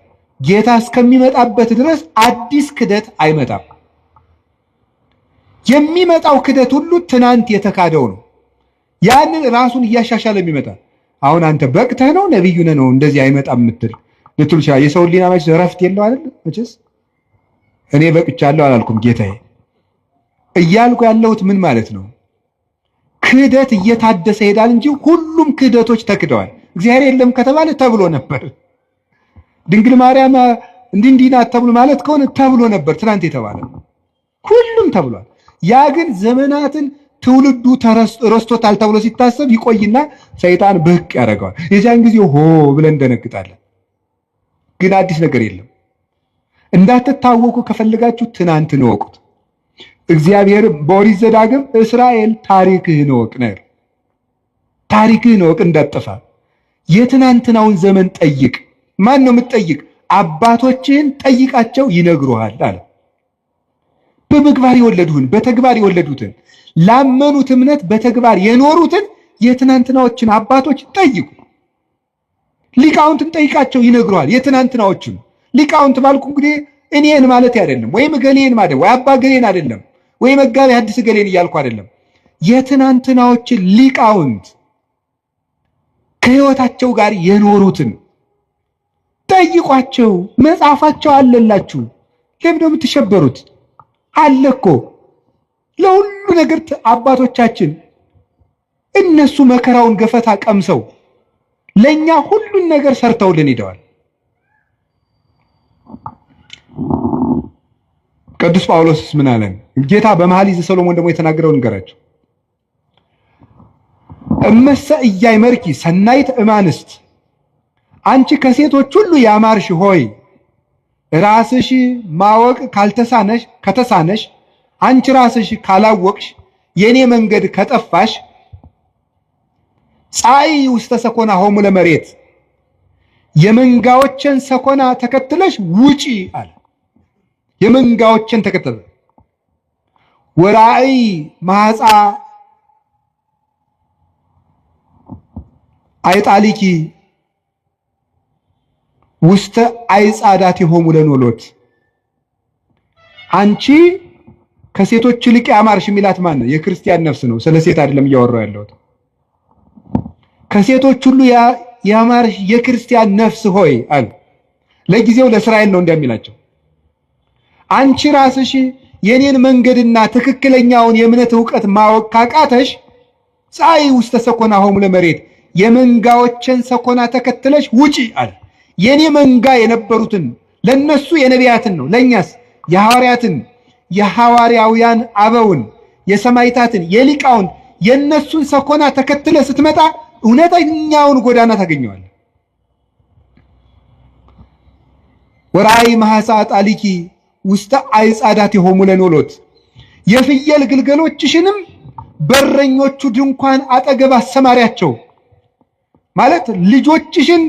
S1: ጌታ እስከሚመጣበት ድረስ አዲስ ክደት አይመጣም። የሚመጣው ክደት ሁሉ ትናንት የተካደው ነው። ያንን ራሱን እያሻሻለ የሚመጣ አሁን አንተ በቅተህ ነው ነብዩ ነህ ነው እንደዚህ አይመጣም የምትል ልትሉ ይችላል። የሰው ሊና መች ረፍት የለው አይደል? መቼስ እኔ በቅቻለሁ አላልኩም ጌታዬ እያልኩ ያለሁት ምን ማለት ነው? ክህደት እየታደሰ ይሄዳል እንጂ ሁሉም ክህደቶች ተክደዋል። እግዚአብሔር የለም ከተባለ ተብሎ ነበር። ድንግል ማርያም እንዲህ ናት ተብሎ ማለት ከሆነ ተብሎ ነበር። ትናንት የተባለ ሁሉም ተብሏል። ያ ግን ዘመናትን ትውልዱ ረስቶታል ተብሎ ሲታሰብ ይቆይና ሰይጣን ብቅ ያደርገዋል። የዚያን ጊዜ ሆ ብለን እንደነግጣለን። ግን አዲስ ነገር የለም። እንዳትታወቁ ከፈልጋችሁ ትናንትን እወቁት። እግዚአብሔር በኦሪት ዘዳግም እስራኤል ታሪክህን እወቅ ነው። ታሪክህን እወቅ እንዳትጠፋ። የትናንትናውን ዘመን ጠይቅ። ማን ነው የምትጠይቅ? አባቶችህን ጠይቃቸው ይነግሩሃል አለ። በምግባር የወለዱህን በተግባር የወለዱትን ላመኑት እምነት በተግባር የኖሩትን የትናንትናዎችን አባቶች ጠይቁ። ሊቃውንትን ጠይቃቸው ይነግሩሃል። የትናንትናዎችን ሊቃውንት ባልኩ እንግዲህ እኔን ማለት አይደለም፣ ወይም ገሌን ማለት ወይ አባ ገሌን አይደለም፣ ወይ መጋቢ ሐዲስ ገሌን እያልኩ አይደለም። የትናንትናዎችን ሊቃውንት ከህይወታቸው ጋር የኖሩትን ጠይቋቸው። መጽሐፋቸው አለላችሁ። ለምን ነው የምትሸበሩት? አለ እኮ ለሁሉ ነገር አባቶቻችን እነሱ መከራውን ገፈታ ቀምሰው ለኛ ሁሉን ነገር ሰርተውልን ሄደዋል።
S2: ቅዱስ ጳውሎስስ ምን አለን? ጌታ በመኃልየ ዘሰሎሞን ደግሞ የተናገረውን ንገራቸው። እመሰ ኢያእመርኪ ሰናይት እማንስት፣ አንቺ ከሴቶች ሁሉ ያማርሽ ሆይ ራስሽ ማወቅ ከተሳነሽ አንቺ ራስሽ ካላወቅሽ የኔ መንገድ ከጠፋሽ ፀሐይ ውስተ ሰኮና ሆሙ ለመሬት፣ የመንጋዎችን ሰኮና ተከትለሽ ውጪ አለ። የመንጋዎችን ተከተለ። ወራእይ ማፃ አይጣሊኪ ውስተ አይጻዳቲሆሙ ለኖሎት፣ አንቺ ከሴቶች ይልቅ ያማርሽ የሚላት ማን ነው? የክርስቲያን ነፍስ ነው። ስለ ሴት አይደለም እያወራሁ ያለሁት። ከሴቶች ሁሉ ያማርሽ የክርስቲያን ነፍስ ሆይ አለ። ለጊዜው ለእስራኤል ነው እንደሚላቸው። አንቺ ራስሽ የኔን መንገድና ትክክለኛውን የእምነት ዕውቀት ማወቅ ካቃተሽ ፀሐይ ውስተ ሰኮና ሆሙ ለመሬት፣ የመንጋዎችን ሰኮና ተከትለሽ ውጪ አለ። የኔ መንጋ የነበሩትን ለነሱ የነቢያትን ነው፣ ለኛስ የሐዋርያትን የሐዋርያውያን አበውን የሰማይታትን የሊቃውን የነሱን ሰኮና ተከትለ ስትመጣ እውነተኛውን ጎዳና ታገኘዋለህ። ወራእይ ማሐሳ ጣሊኪ ውስተ አይጻዳቲሆሙ ለኖሎት፣ የፍየል ግልገሎችሽንም በረኞቹ ድንኳን አጠገብ አሰማሪያቸው ማለት ልጆችሽን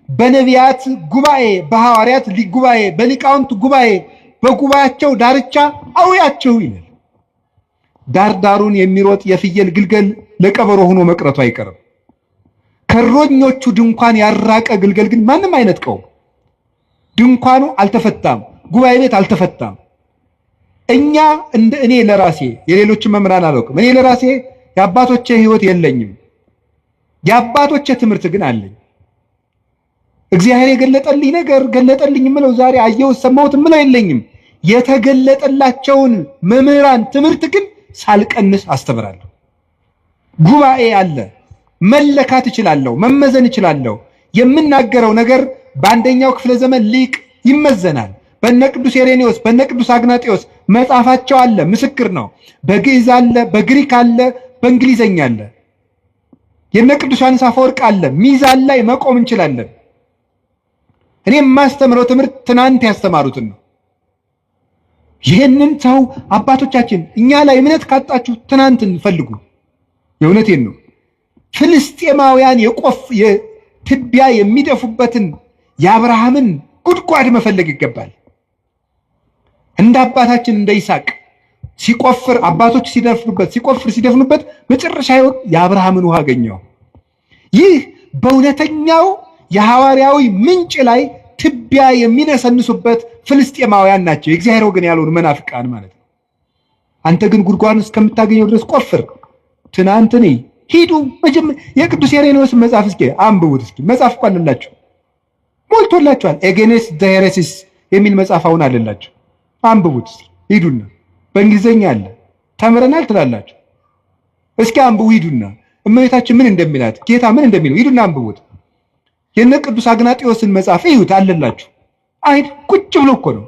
S2: በነቢያት ጉባኤ፣ በሐዋርያት ጉባኤ፣ በሊቃውንት ጉባኤ፣ በጉባኤያቸው ዳርቻ አውያቸው ይላል። ዳርዳሩን የሚሮጥ የፍየል ግልገል ለቀበሮ ሆኖ መቅረቱ አይቀርም። ከእረኞቹ ድንኳን ያራቀ ግልገል ግን ማንም አይነጥቀው። ድንኳኑ አልተፈታም፣ ጉባኤ ቤት አልተፈታም። እኔ ለራሴ የሌሎችን መምህራን አላውቅም። እኔ ለራሴ የአባቶቼ ሕይወት የለኝም፣ የአባቶቼ ትምህርት ግን አለኝ። እግዚአብሔር የገለጠልኝ ነገር ገለጠልኝ የምለው ዛሬ አየሁት ሰማሁት የምለው የለኝም። የተገለጠላቸውን መምህራን ትምህርት ግን ሳልቀንስ አስተምራለሁ። ጉባኤ አለ፣ መለካት እችላለሁ፣ መመዘን እችላለሁ። የምናገረው ነገር በአንደኛው ክፍለ ዘመን ሊቅ ይመዘናል። በነ ቅዱስ ኢሬኔዎስ በነ ቅዱስ አግናጤዎስ መጽሐፋቸው አለ፣ ምስክር ነው። በግዕዝ አለ፣ በግሪክ አለ፣ በእንግሊዘኛ አለ። የነ ቅዱስ ዮሐንስ አፈወርቅ አለ። ሚዛን ላይ መቆም እንችላለን። እኔ የማስተምረው ትምህርት ትናንት ያስተማሩትን ነው። ይህንን ሰው አባቶቻችን እኛ ላይ እምነት ካጣችሁ ትናንትን ፈልጉ። የእውነቴን ነው። ፍልስጤማውያን ትቢያ የሚደፉበትን የአብርሃምን ጉድጓድ መፈለግ ይገባል። እንደ አባታችን እንደ ይስሐቅ ሲቆፍር አባቶች ሲደፍኑበት መጨረሻ የአብርሃምን ውሃ አገኘው። ይህ በእውነተኛው የሐዋርያዊ ምንጭ ላይ ትቢያ የሚነሰንሱበት ፍልስጤማውያን ናቸው። የእግዚአብሔር ወገን ያልሆኑ መናፍቃን ማለት ነው። አንተ ግን ጉድጓድን እስከምታገኘው ድረስ ቆፍር። ትናንትኔ ሂዱ የቅዱስ ኢሬኔዎስ መጽሐፍ እስኪ አንብቡት። እስኪ መጽሐፍ እኮ አለላችሁ፣ ሞልቶላችኋል። ኤጌኔስ ዘሄሬሲስ የሚል መጽሐፍ አሁን አለላችሁ። አንብቡት እስኪ ሂዱና፣ በእንግሊዘኛ አለ። ተምረናል ትላላችሁ። እስኪ አንብቡ ሂዱና፣ እመቤታችን ምን እንደሚላት ጌታ ምን እንደሚለው ሂዱና አንብቡት። የነ ቅዱስ አግናጤዎስን መጽሐፍ እዩት አለላችሁ። አይድ ቁጭ ብሎ እኮ ነው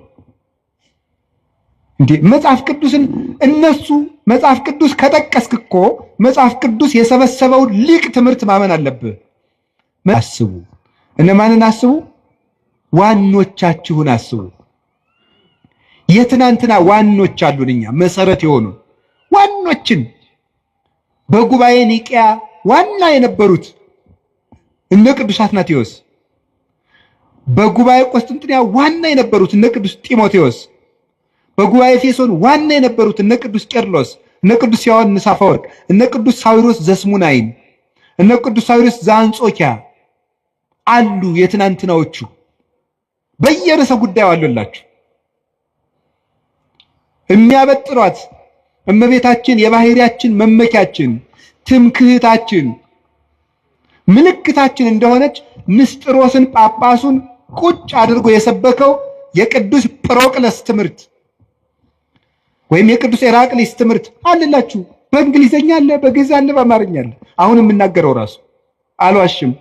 S2: እንዴ መጽሐፍ ቅዱስን እነሱ መጽሐፍ ቅዱስ ከጠቀስክ እኮ መጽሐፍ ቅዱስ የሰበሰበውን ሊቅ ትምህርት ማመን አለብህ። አስቡ። እነማንን አስቡ? ዋኖቻችሁን አስቡ። የትናንትና ዋኖች አሉን እኛ መሰረት የሆኑ ዋኖችን በጉባኤ ኒቂያ ዋና የነበሩት እነ ቅዱስ አትናቴዎስ፣ በጉባኤ ቆስጥንጥንያ ዋና የነበሩት እነ ቅዱስ ጢሞቴዎስ፣ በጉባኤ ኤፌሶን ዋና የነበሩት እነ ቅዱስ ቄርሎስ፣ እነ ቅዱስ ዮሐንስ አፈወርቅ፣ እነ ቅዱስ ሳዊሮስ ዘስሙናይን፣ እነ ቅዱስ ሳዊሮስ ዘአንጾኪያ አሉ። የትናንትናዎቹ በየርዕሰ ጉዳዩ አሉላችሁ። የሚያበጥሯት እመቤታችን የባህሪያችን መመኪያችን፣ ትምክህታችን፣ ምልክታችን እንደሆነች ንስጥሮስን ጳጳሱን ቁጭ አድርጎ የሰበከው የቅዱስ ጵሮቅለስ ትምህርት ወይም የቅዱስ ኤራቅሊስ ትምህርት አለላችሁ። በእንግሊዘኛ አለ፣ በግዕዝ አለ፣ በአማርኛ አለ። አሁን የምናገረው ራሱ አልዋሽም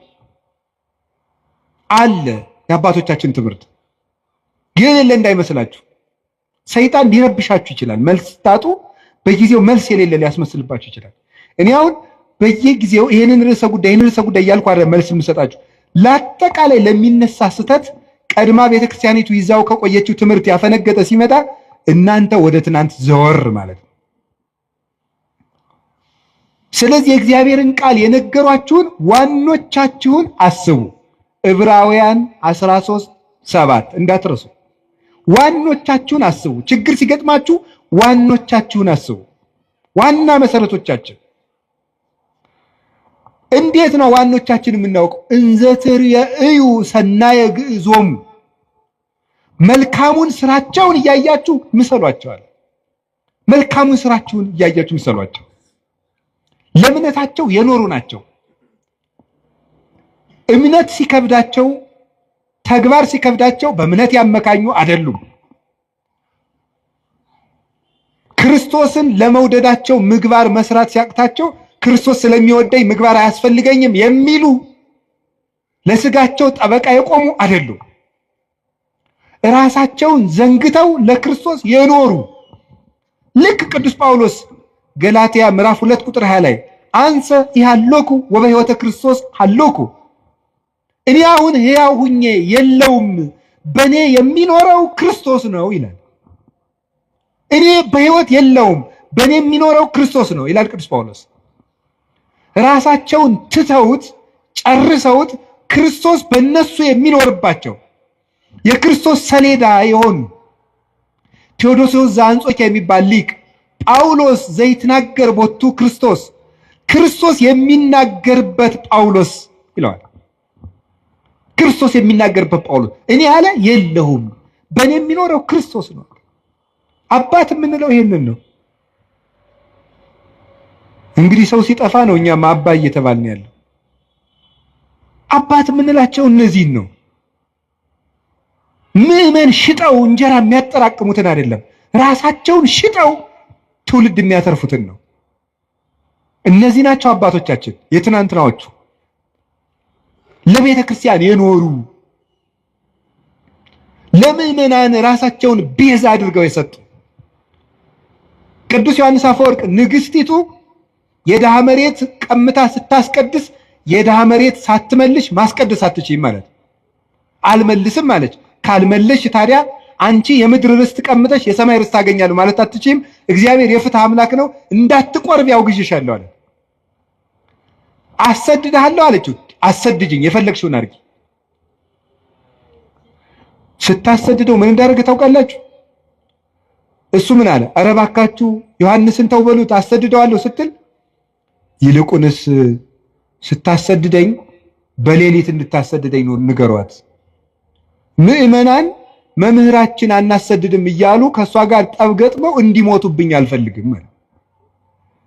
S2: አለ። የአባቶቻችን ትምህርት
S1: የሌለ እንዳይመስላችሁ። ሰይጣን ሊረብሻችሁ ይችላል። መልስ ታጡ በጊዜው መልስ የሌለ ሊያስመስልባችሁ ይችላል። እኔ አሁን በየጊዜው ይሄንን ርዕሰ ጉዳይ እያልኩ አይደል መልስ የምሰጣችሁ። ለአጠቃላይ ለሚነሳ ስህተት ቀድማ ቤተክርስቲያኒቱ ይዛው ከቆየችው ትምህርት ያፈነገጠ ሲመጣ እናንተ ወደ ትናንት ዘወር ማለት ነው። ስለዚህ የእግዚአብሔርን ቃል የነገሯችሁን ዋኖቻችሁን አስቡ። ዕብራውያን 13:7 እንዳትረሱ። ዋኖቻችሁን አስቡ። ችግር ሲገጥማችሁ ዋኖቻችሁን አስቡ። ዋና መሰረቶቻችን እንዴት ነው ዋኖቻችን የምናውቀው? እንዘትር የእዩ ሰናየ ግዕዞሙ፣ መልካሙን ስራቸውን እያያችሁ ምሰሏቸዋል። መልካሙን ስራቸውን እያያችሁ ምሰሏቸው። ለእምነታቸው የኖሩ ናቸው። እምነት ሲከብዳቸው፣ ተግባር ሲከብዳቸው በእምነት ያመካኙ አይደሉም። ክርስቶስን ለመውደዳቸው ምግባር መስራት ሲያቅታቸው ክርስቶስ ስለሚወደኝ ምግባር አያስፈልገኝም የሚሉ ለስጋቸው ጠበቃ የቆሙ አይደሉም። ራሳቸውን ዘንግተው ለክርስቶስ የኖሩ ልክ ቅዱስ ጳውሎስ ገላትያ ምዕራፍ 2 ቁጥር 20 ላይ አንሰ ይሃሎኩ ወበሕይወተ ክርስቶስ ሃሎኩ፣ እኔ አሁን ሕያው ሁኜ የለውም በእኔ የሚኖረው ክርስቶስ ነው ይላል። እኔ በሕይወት የለውም በእኔ የሚኖረው ክርስቶስ ነው ይላል ቅዱስ ጳውሎስ። ራሳቸውን ትተውት ጨርሰውት ክርስቶስ በእነሱ የሚኖርባቸው የክርስቶስ ሰሌዳ የሆኑ ቴዎዶስዮስ ዘአንጾኪያ የሚባል ሊቅ ጳውሎስ ዘይትናገር ቦቱ ክርስቶስ፣ ክርስቶስ የሚናገርበት ጳውሎስ ይለዋል። ክርስቶስ የሚናገርበት ጳውሎስ እኔ ያለ የለሁም በእኔ የሚኖረው ክርስቶስ ነው። አባት የምንለው ይሄንን ነው። እንግዲህ ሰው ሲጠፋ ነው እኛም አባ እየተባልን ያለው። አባት የምንላቸው እነዚህን ነው። ምዕመን ሽጠው እንጀራ የሚያጠራቅሙትን አይደለም፣ ራሳቸውን ሽጠው ትውልድ የሚያተርፉትን ነው። እነዚህ ናቸው አባቶቻችን የትናንትናዎቹ፣ ለቤተ ክርስቲያን የኖሩ ለምዕመናን ራሳቸውን ቤዛ አድርገው የሰጡ። ቅዱስ ዮሐንስ አፈወርቅ ንግስቲቱ የድሃ መሬት ቀምታ ስታስቀድስ የድሃ መሬት ሳትመልሽ ማስቀደስ አትችይም ማለት አልመልስም ማለች። ካልመለሽ ታዲያ አንቺ የምድር ርስት ቀምተሽ የሰማይ ርስት ታገኛለህ ማለት አትችይም። እግዚአብሔር የፍትህ አምላክ ነው፣ እንዳትቆርብ ያውግዥሻለሁ አለ። አሰድድሃለሁ አለችው። አሰድጅኝ፣ የፈለግሽውን አድርጊ። ስታሰድደው ምን እንዳደረገ ታውቃላችሁ? እሱ ምን አለ? ኧረ እባካችሁ ዮሐንስን ተው በሉት አሰድደዋለሁ ስትል፣ ይልቁንስ ስታሰድደኝ በሌሊት እንድታሰድደኝ ነው ንገሯት። ምዕመናን መምህራችን አናሰድድም እያሉ ከእሷ ጋር ጠብ ገጥመው እንዲሞቱብኝ አልፈልግም ማለት።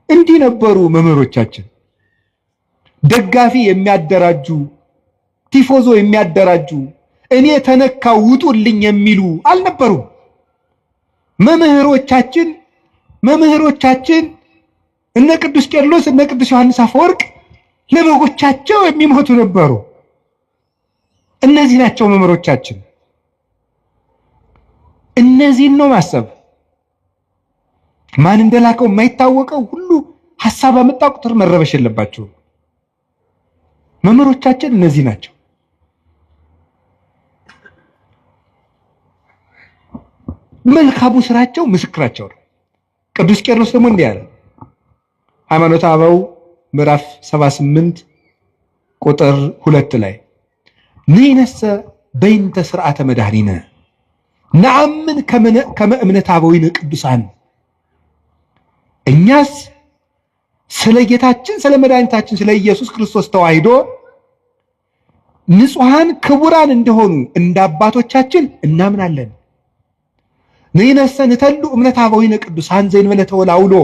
S1: እንዲህ ነበሩ መምህሮቻችን። ደጋፊ የሚያደራጁ፣ ቲፎዞ የሚያደራጁ፣ እኔ ተነካው ውጡልኝ የሚሉ አልነበሩም። መምህሮቻችን እነ ቅዱስ ቄርሎስ እነ ቅዱስ ዮሐንስ አፈወርቅ ለበጎቻቸው የሚሞቱ ነበሩ። እነዚህ ናቸው መምህሮቻችን። እነዚህን ነው ማሰብ። ማን እንደላከው የማይታወቀው ሁሉ ሐሳብ አመጣ ቁጥር መረበሽ የለባቸውም። መምህሮቻችን እነዚህ ናቸው። መልካሙ ስራቸው ምስክራቸው ነው። ቅዱስ ቄርሎስ ደግሞ እንዲህ አለ። ሃይማኖተ አበው ምዕራፍ 78 ቁጥር 2 ላይ ንሕነሰ በይንተ ስርዓተ መድኃኒነ ነአምን ከመ እምነተ አበዊነ ቅዱሳን፣ እኛስ ስለ ጌታችን ስለ መድኃኒታችን ስለ ኢየሱስ ክርስቶስ ተዋሕዶ ንጹሐን ክቡራን እንደሆኑ እንደ አባቶቻችን እናምናለን። ንሕነሰ ንተሉ እምነተ አበዊነ ቅዱሳን ዘእንበለ ተወላውሎ፣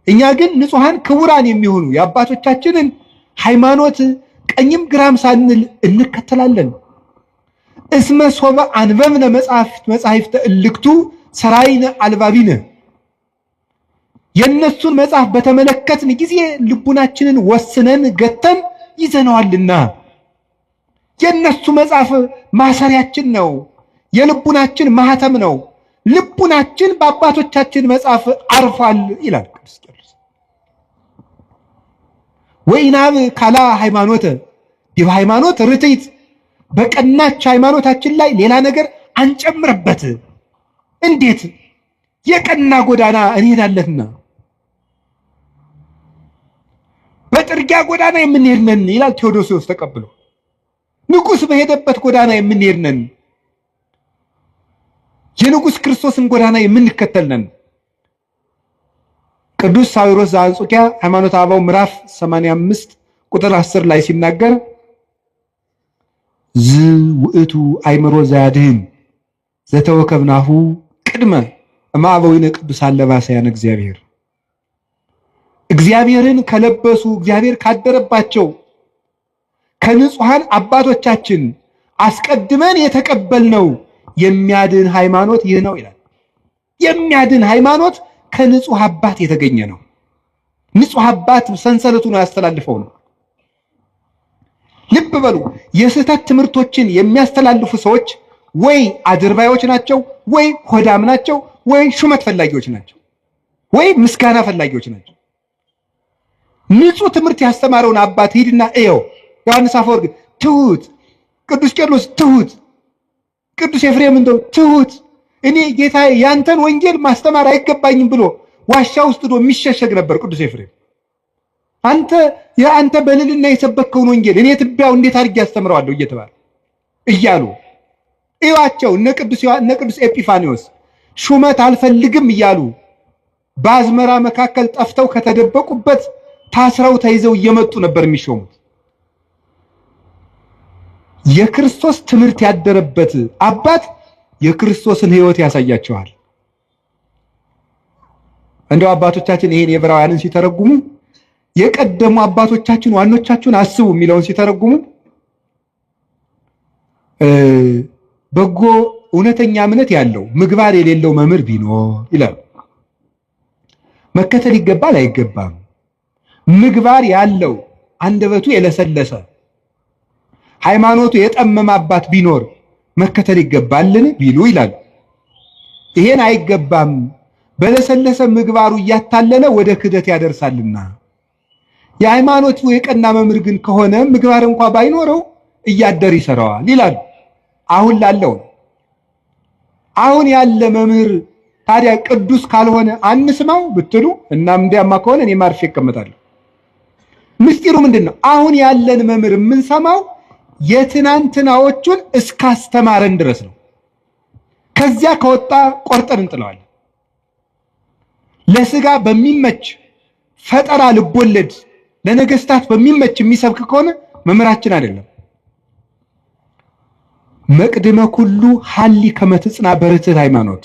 S1: እኛ ግን ንጹሐን ክቡራን የሚሆኑ የአባቶቻችንን ሃይማኖት ቀኝም ግራም ሳንል እንከተላለን። እስመ ሶበ አንበብነ መጻሕፍተ እልክቱ ሰራይነ አልባቢነ፣ የእነሱን መጽሐፍ በተመለከትን ጊዜ ልቡናችንን ወስነን ገተን ይዘነዋልና። የእነሱ መጽሐፍ ማሰሪያችን ነው፣ የልቡናችን ማህተም ነው። ልቡናችን በአባቶቻችን መጽሐፍ አርፏል ይላል ቅዱስ ቄርሎስ። ወኢናብ ካላ ሃይማኖት ዲበ ሃይማኖት ርትዕት፣ በቀናች ሃይማኖታችን ላይ ሌላ ነገር አንጨምርበት። እንዴት? የቀና ጎዳና እንሄዳለንና በጥርጊያ ጎዳና የምንሄድ ነን ይላል ቴዎዶሲዎስ ተቀብሎ። ንጉሥ በሄደበት ጎዳና የምንሄድ ነን። የንጉሥ ክርስቶስን ጎዳና የምንከተል ነን። ቅዱስ ሳዊሮስ ዘአንጾኪያ ሃይማኖተ አበው ምዕራፍ 85 ቁጥር 10 ላይ ሲናገር ዝውእቱ አእምሮ ዘያድኅን ዘተወከብናሁ ቅድመ እምአበዊነ ቅዱሳን ለባሰያን እግዚአብሔር። እግዚአብሔርን ከለበሱ እግዚአብሔር ካደረባቸው ከንጹሐን አባቶቻችን አስቀድመን የተቀበልነው የሚያድን ሃይማኖት ይህ ነው ይላል። የሚያድን ሃይማኖት ከንጹሕ አባት የተገኘ ነው። ንጹሕ አባት ሰንሰለቱን ያስተላልፈው ነው። ልብ በሉ፣ የስህተት ትምህርቶችን የሚያስተላልፉ ሰዎች ወይ አድርባዮች ናቸው፣ ወይ ሆዳም ናቸው፣ ወይ ሹመት ፈላጊዎች ናቸው፣ ወይ ምስጋና ፈላጊዎች ናቸው። ንጹሕ ትምህርት ያስተማረውን አባት ሂድና እየው። ዮሐንስ አፈወርቅ ትሁት፣ ቅዱስ ቄርሎስ ትሁት፣ ቅዱስ ኤፍሬም እንደው ትሁት፣ እኔ ጌታ ያንተን ወንጌል ማስተማር አይገባኝም ብሎ ዋሻ ውስጥ ዶ የሚሸሸግ ነበር ቅዱስ ኤፍሬም። አንተ በልልና የሰበከውን ወንጌል እኔ ትቢያው እንዴት አድርጌ ያስተምረዋለሁ እየተባለ እያሉ እዩዋቸው። እነ ቅዱስ ኤጲፋኒዎስ ሹመት አልፈልግም እያሉ በአዝመራ መካከል ጠፍተው ከተደበቁበት ታስረው ተይዘው እየመጡ ነበር የሚሾሙት። የክርስቶስ ትምህርት ያደረበት አባት የክርስቶስን ሕይወት ያሳያቸዋል። እንደው አባቶቻችን ይሄን የዕብራውያንን ሲተረጉሙ የቀደሙ አባቶቻችን ዋኖቻችሁን አስቡ የሚለውን ሲተረጉሙ በጎ እውነተኛ እምነት ያለው ምግባር የሌለው መምህር ቢኖር ይላል። መከተል ይገባል አይገባም? ምግባር ያለው አንደበቱ የለሰለሰ ሃይማኖቱ የጠመመ አባት ቢኖር መከተል ይገባልን ቢሉ ይላል። ይሄን አይገባም፣ በለሰለሰ ምግባሩ እያታለለ ወደ ክህደት ያደርሳልና። የሃይማኖቱ የቀና መምህር ግን ከሆነ ምግባር እንኳ ባይኖረው እያደር ይሰራዋል ይላል። አሁን ላለው አሁን ያለ መምህር ታዲያ ቅዱስ ካልሆነ አንስማው ብትሉ እናም እንዲያማ ከሆነ እኔ ማርፌ እቀመጣለሁ። ምስጢሩ ምንድነው? አሁን ያለን መምህር የምንሰማው የትናንትናዎቹን እስካስተማረን ድረስ ነው። ከዚያ ከወጣ ቆርጠን እንጥለዋለን። ለስጋ በሚመች ፈጠራ ልቦለድ ለነገስታት በሚመች የሚሰብክ ከሆነ መምህራችን አይደለም። መቅድመ ኩሉ ሐሊ ከመትጽና በርትዕት ሃይማኖት፣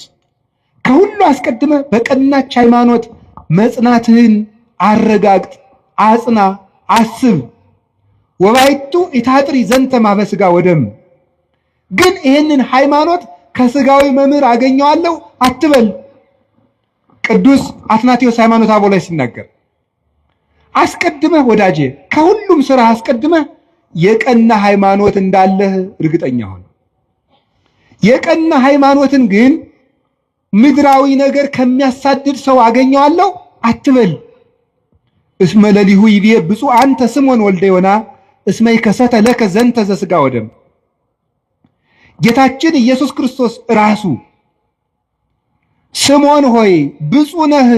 S1: ከሁሉ አስቀድመ በቀናች ሃይማኖት መጽናትህን አረጋግጥ፣ አጽና፣ አስብ። ወባይቱ ኢታጥሪ ዘንተ ማበስጋ ወደም። ግን ይህንን ሃይማኖት ከስጋዊ መምህር አገኘዋለሁ አትበል። ቅዱስ አትናቴዎስ ሃይማኖተ አበው ላይ ሲናገር አስቀድመህ ወዳጄ ከሁሉም ስራ አስቀድመህ የቀና ሃይማኖት እንዳለህ እርግጠኛ ሁን። የቀና ሃይማኖትን ግን ምድራዊ ነገር ከሚያሳድድ ሰው አገኘዋለሁ አትበል። እስመ ለሊሁ ይቤ ብፁዕ አንተ ስምዖን ወልደ ዮና እስመ ይከሰተ ለከ ዘንተ ዘሥጋ ወደም። ጌታችን ኢየሱስ ክርስቶስ ራሱ ስምዖን ሆይ ብፁዕ ነህ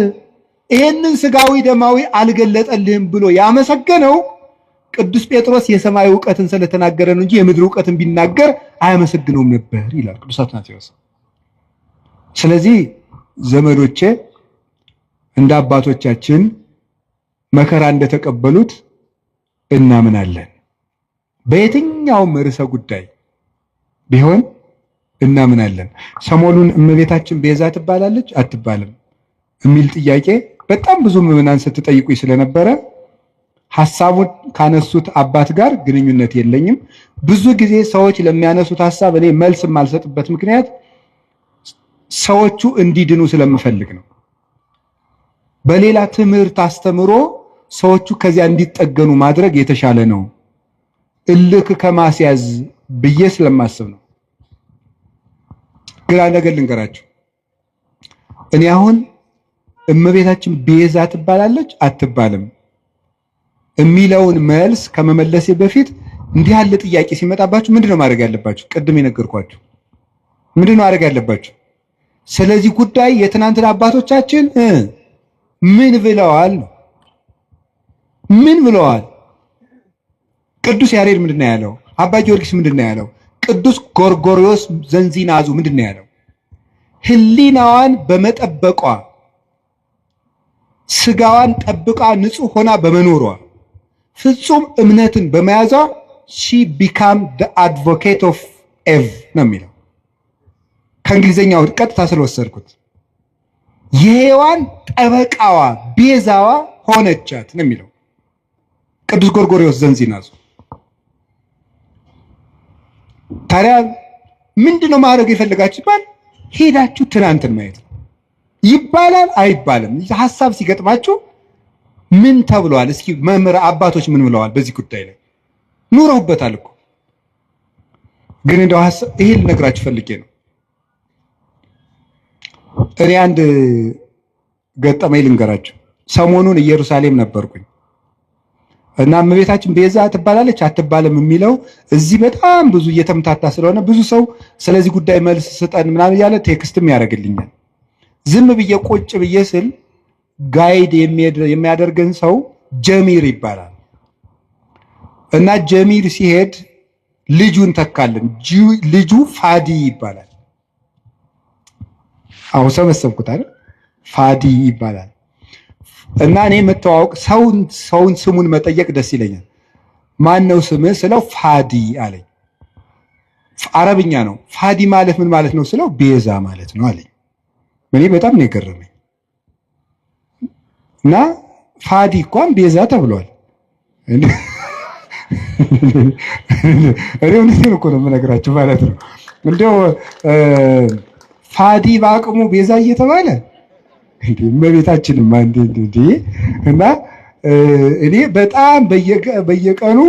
S1: ይህንን ስጋዊ ደማዊ አልገለጠልህም ብሎ ያመሰገነው ቅዱስ ጴጥሮስ የሰማይ ዕውቀትን ስለተናገረ ነው እንጂ የምድር ዕውቀትን ቢናገር አያመሰግነውም ነበር ይላል ቅዱስ አትናቴዎስ። ስለዚህ ዘመዶቼ እንደ አባቶቻችን መከራ እንደተቀበሉት እናምናለን። በየትኛውም ርዕሰ ጉዳይ ቢሆን እናምናለን። ሰሞኑን እመቤታችን ቤዛ ትባላለች አትባልም የሚል ጥያቄ በጣም ብዙ ምዕመናን ስትጠይቁኝ ስለነበረ ሐሳቡን ካነሱት አባት ጋር ግንኙነት የለኝም። ብዙ ጊዜ ሰዎች ለሚያነሱት ሐሳብ እኔ መልስ የማልሰጥበት ምክንያት ሰዎቹ እንዲድኑ ስለምፈልግ ነው። በሌላ ትምህርት አስተምሮ ሰዎቹ ከዚያ እንዲጠገኑ ማድረግ የተሻለ ነው፣ እልክ ከማስያዝ ብዬ ስለማስብ ነው። ግን አንድ ነገር ልንገራችሁ። እኔ አሁን እመቤታችን ቤዛ ትባላለች አትባልም የሚለውን መልስ ከመመለሴ በፊት እንዲህ ያለ ጥያቄ ሲመጣባችሁ ምንድነው ማድረግ ያለባችሁ? ቅድም የነገርኳችሁ ምንድነው ማድረግ ያለባችሁ? ስለዚህ ጉዳይ የትናንትና አባቶቻችን ምን ብለዋል? ምን ብለዋል? ቅዱስ ያሬድ ምንድነው ያለው? አባ ጊዮርጊስ ምንድነው ያለው? ቅዱስ ጎርጎርዮስ ዘንዚናዙ ምንድነው ያለው? ሕሊናዋን በመጠበቋ ስጋዋን ጠብቃ ንጹህ ሆና በመኖሯ ፍጹም እምነትን በመያዟ she became the advocate of Eve ነው የሚለው። ከእንግሊዘኛው ቀጥታ ስለወሰድኩት የሔዋን ጠበቃዋ ቤዛዋ ሆነቻት ነው የሚለው ቅዱስ ጎርጎርዮስ ዘንዚናዙ። ታዲያ ምንድነው ማድረግ የፈለጋችሁ ይባል? ሄዳችሁ ትናንትን ማየት ይባላል አይባልም? ሐሳብ ሲገጥማችሁ ምን ተብሏል? እስኪ መምህር አባቶች ምን ብለዋል በዚህ ጉዳይ ላይ? ኑረውበታል እኮ። ግን እንደው ይሄ ልነግራችሁ ፈልጌ ነው። እኔ አንድ ገጠመኝ ልንገራችሁ። ሰሞኑን ኢየሩሳሌም ነበርኩኝ እና እመቤታችን ቤዛ ትባላለች አትባልም የሚለው እዚህ በጣም ብዙ እየተምታታ ስለሆነ ብዙ ሰው ስለዚህ ጉዳይ መልስ ስጠን ምናምን እያለ ቴክስትም ያደርግልኛል። ዝም ብዬ ቁጭ ብዬ ስል ጋይድ የሚያደርገን ሰው ጀሚር ይባላል እና ጀሚር ሲሄድ ልጁን ተካልን። ልጁ ፋዲ ይባላል። አሁን ሰበሰብኩት አይደል? ፋዲ ይባላል እና እኔ መተዋወቅ ሰውን ስሙን መጠየቅ ደስ ይለኛል። ማን ነው ስምህ ስለው ፋዲ አለኝ። አረብኛ ነው። ፋዲ ማለት ምን ማለት ነው ስለው ቤዛ ማለት ነው አለኝ። እኔ በጣም ነው የገረመኝ። እና ፋዲ እንኳን ቤዛ ተብሏል። እኔ እውነቴን እኮ ነው የምነግራችሁ ማለት ነው። እንደው ፋዲ በአቅሙ ቤዛ እየተባለ እመቤታችንም እንዴ! እና እኔ በጣም በየቀኑ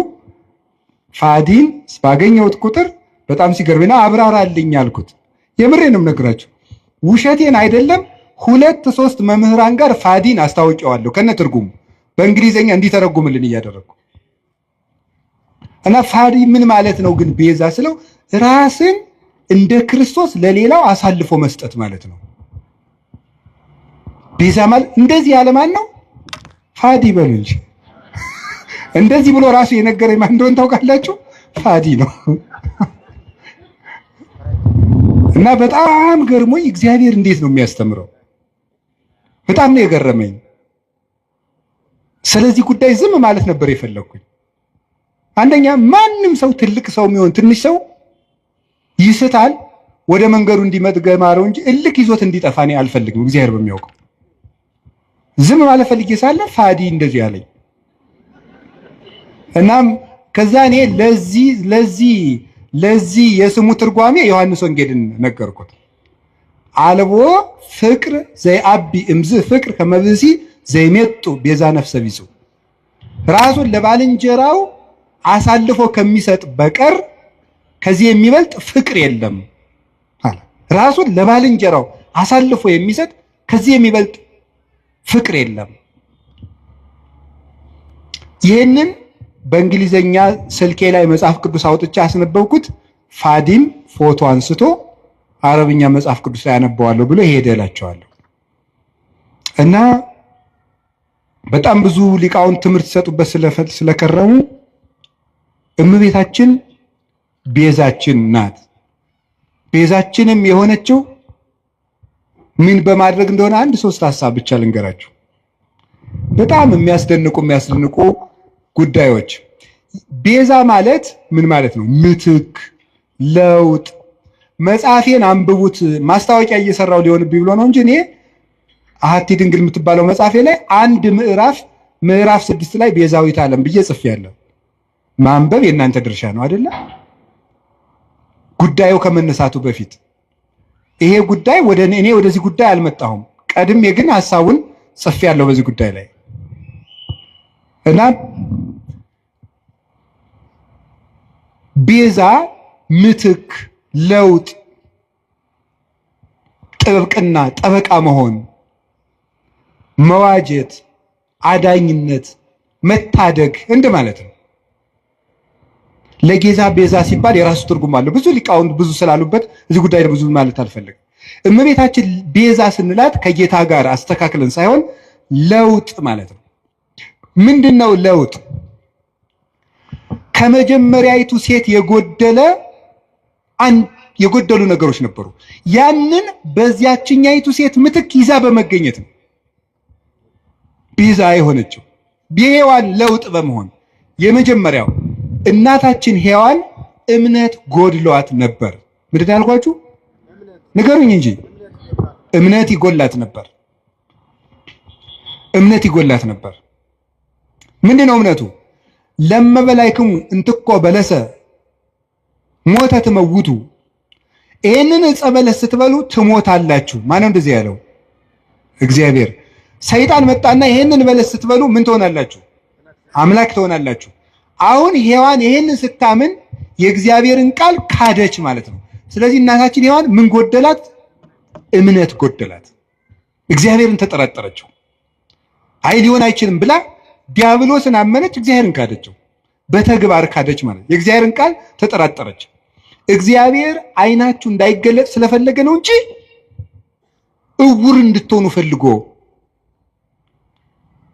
S1: ፋዲን ባገኘሁት ቁጥር በጣም ሲገርምና አብራራልኝ አልኩት። የምሬን ነው የምነግራችሁ፣ ውሸቴን አይደለም። 2-3 መምህራን ጋር ፋዲን አስታውቀዋለሁ ከነ ትርጉሙ በእንግሊዘኛ እንዲተረጉምልን እያደረኩ እና ፋዲ ምን ማለት ነው ግን ቤዛ ስለው ራስን እንደ ክርስቶስ ለሌላው አሳልፎ መስጠት ማለት ነው። ቤዛ ማለት እንደዚህ ያለ ማን ነው? ፋዲ በሉ እንጂ እንደዚህ ብሎ ራሱ የነገረኝ ማን እንደሆነ ታውቃላችሁ? ፋዲ ነው። እና በጣም ገርሞኝ እግዚአብሔር እንዴት ነው የሚያስተምረው? በጣም ነው የገረመኝ። ስለዚህ ጉዳይ ዝም ማለት ነበር የፈለኩኝ። አንደኛ ማንም ሰው ትልቅ ሰው የሚሆን ትንሽ ሰው ይስታል፣ ወደ መንገዱ እንዲመጥገማረው እንጂ እልክ ይዞት እንዲጠፋ እኔ አልፈልግም። እግዚአብሔር በሚያውቀው ዝም ማለት ፈልጌ ሳለ ፋዲ እንደዚህ ያለኝ። እናም ከዛ እኔ ለዚህ የስሙ ትርጓሜ ዮሐንስ ወንጌልን ነገርኩት። አልቦ ፍቅር ዘይአቢ እምዝ ፍቅር ከመብሲ ዘይሜጡ ቤዛ ነፍሰ ቢጹ፣ ራሱን ለባልንጀራው አሳልፎ ከሚሰጥ በቀር ከዚህ የሚበልጥ ፍቅር የለም አለ። ራሱን ለባልንጀራው አሳልፎ የሚሰጥ ከዚህ የሚበልጥ ፍቅር የለም። ይህንን በእንግሊዘኛ ስልኬ ላይ መጽሐፍ ቅዱስ አውጥቼ አስነበብኩት። ፋዲም ፎቶ አንስቶ አረብኛ መጽሐፍ ቅዱስ ላይ አነበዋለሁ ብሎ ሄደ እላቸዋለሁ። እና በጣም ብዙ ሊቃውንት ትምህርት ሲሰጡበት ስለከረሙ እመቤታችን ቤዛችን ናት። ቤዛችንም የሆነችው ምን በማድረግ እንደሆነ 1-3 ሐሳብ ብቻ ልንገራችሁ። በጣም የሚያስደንቁ ጉዳዮች። ቤዛ ማለት ምን ማለት ነው? ምትክ፣ ለውጥ። መጽሐፌን አንብቡት፣ ማስታወቂያ እየሰራው ሊሆንብኝ ብሎ ነው እንጂ እኔ አሐቲ ድንግል የምትባለው መጽሐፌ ላይ አንድ ምዕራፍ 6 ላይ ቤዛዊት ዓለም ብዬ ጽፌያለሁ። ማንበብ የእናንተ ድርሻ ነው አይደለ? ጉዳዩ ከመነሳቱ በፊት ይሄ ጉዳይ እኔ ወደዚህ ጉዳይ አልመጣሁም። ቀድሜ ግን ሐሳቡን ጽፌያለሁ በዚህ ጉዳይ ላይ እና ቤዛ፣ ምትክ፣ ለውጥ ጥብቅና ጠበቃ መሆን፣ መዋጀት፣ አዳኝነት፣ መታደግ እንደማለት ነው። ለጌዛ ቤዛ ሲባል የራሱ ትርጉም አለው። ብዙ ሊቃውንት ብዙ ስላሉበት እዚህ ጉዳይ ብዙ ማለት አልፈልግም። እመቤታችን ቤዛ ስንላት ከጌታ ጋር አስተካክለን ሳይሆን ለውጥ ማለት ነው። ምንድነው ለውጥ? ከመጀመሪያይቱ ሴት የጎደሉ ነገሮች ነበሩ። ያንን በዚያችኛይቱ ሴት ምትክ ይዛ በመገኘት ነው ቤዛ የሆነችው። የሔዋን ለውጥ በመሆን የመጀመሪያው እናታችን ሔዋን እምነት ጎድሏት ነበር። ምንድን ያልኳችሁ ንገሩኝ እንጂ እምነት ይጎላት ነበር። እምነት ይጎላት ነበር። ምንድነው እምነቱ? ለመበላይክሙ እንትኮ በለሰ ሞተ ትመውቱ፣ ይህንን ዕፀ በለስ ስትበሉ ትሞታላችሁ። ማነው እንደዚህ ያለው? እግዚአብሔር። ሰይጣን መጣና ይህንን በለስ ስትበሉ ምን ትሆናላችሁ? አምላክ ትሆናላችሁ። አሁን ሔዋን ይህንን ስታምን የእግዚአብሔርን ቃል ካደች ማለት ነው። ስለዚህ እናታችን ሔዋን ምን ጎደላት? እምነት ጎደላት። እግዚአብሔርን ተጠራጠረችው። አይ ሊሆን አይችልም ብላ ዲያብሎስን አመነች፣ እግዚአብሔርን ካደችው። በተግባር ካደች ማለት የእግዚአብሔርን ቃል ተጠራጠረች። እግዚአብሔር ዓይናችሁ እንዳይገለጥ ስለፈለገ ነው እንጂ እውር እንድትሆኑ ፈልጎ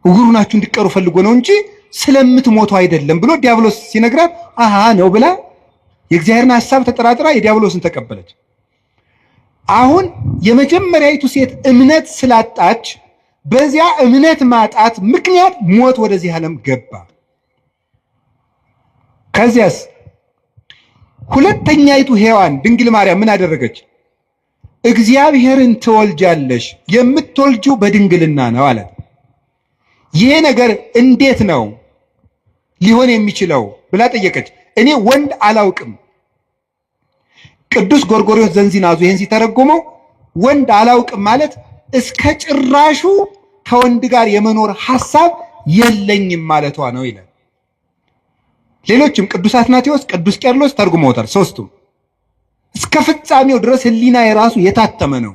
S1: እውሩናችሁ እንዲቀሩ ፈልጎ ነው እንጂ ስለምትሞቱ አይደለም ብሎ ዲያብሎስ ሲነግራት አሃ ነው ብላ የእግዚአብሔርን ሐሳብ ተጠራጥራ የዲያብሎስን ተቀበለች። አሁን የመጀመሪያይቱ ሴት እምነት ስላጣች በዚያ እምነት ማጣት ምክንያት ሞት ወደዚህ ዓለም ገባ። ከዚያስ ሁለተኛይቱ ሔዋን ድንግል ማርያም ምን አደረገች? እግዚአብሔርን ትወልጃለሽ፣ የምትወልጂው በድንግልና ነው አለ። ይሄ ነገር እንዴት ነው ሊሆን የሚችለው ብላ ጠየቀች። እኔ ወንድ አላውቅም። ቅዱስ ጎርጎርዮስ ዘንዚናዙ ይህን ሲተረጎመው ወንድ አላውቅም ማለት እስከ ጭራሹ ከወንድ ጋር የመኖር ሐሳብ የለኝም ማለቷ ነው ይላል። ሌሎችም ቅዱስ አትናቴዎስ፣ ቅዱስ ቄርሎስ ተርጉመውታል። ሶስቱም እስከ ፍጻሜው ድረስ ሕሊና የራሱ የታተመ ነው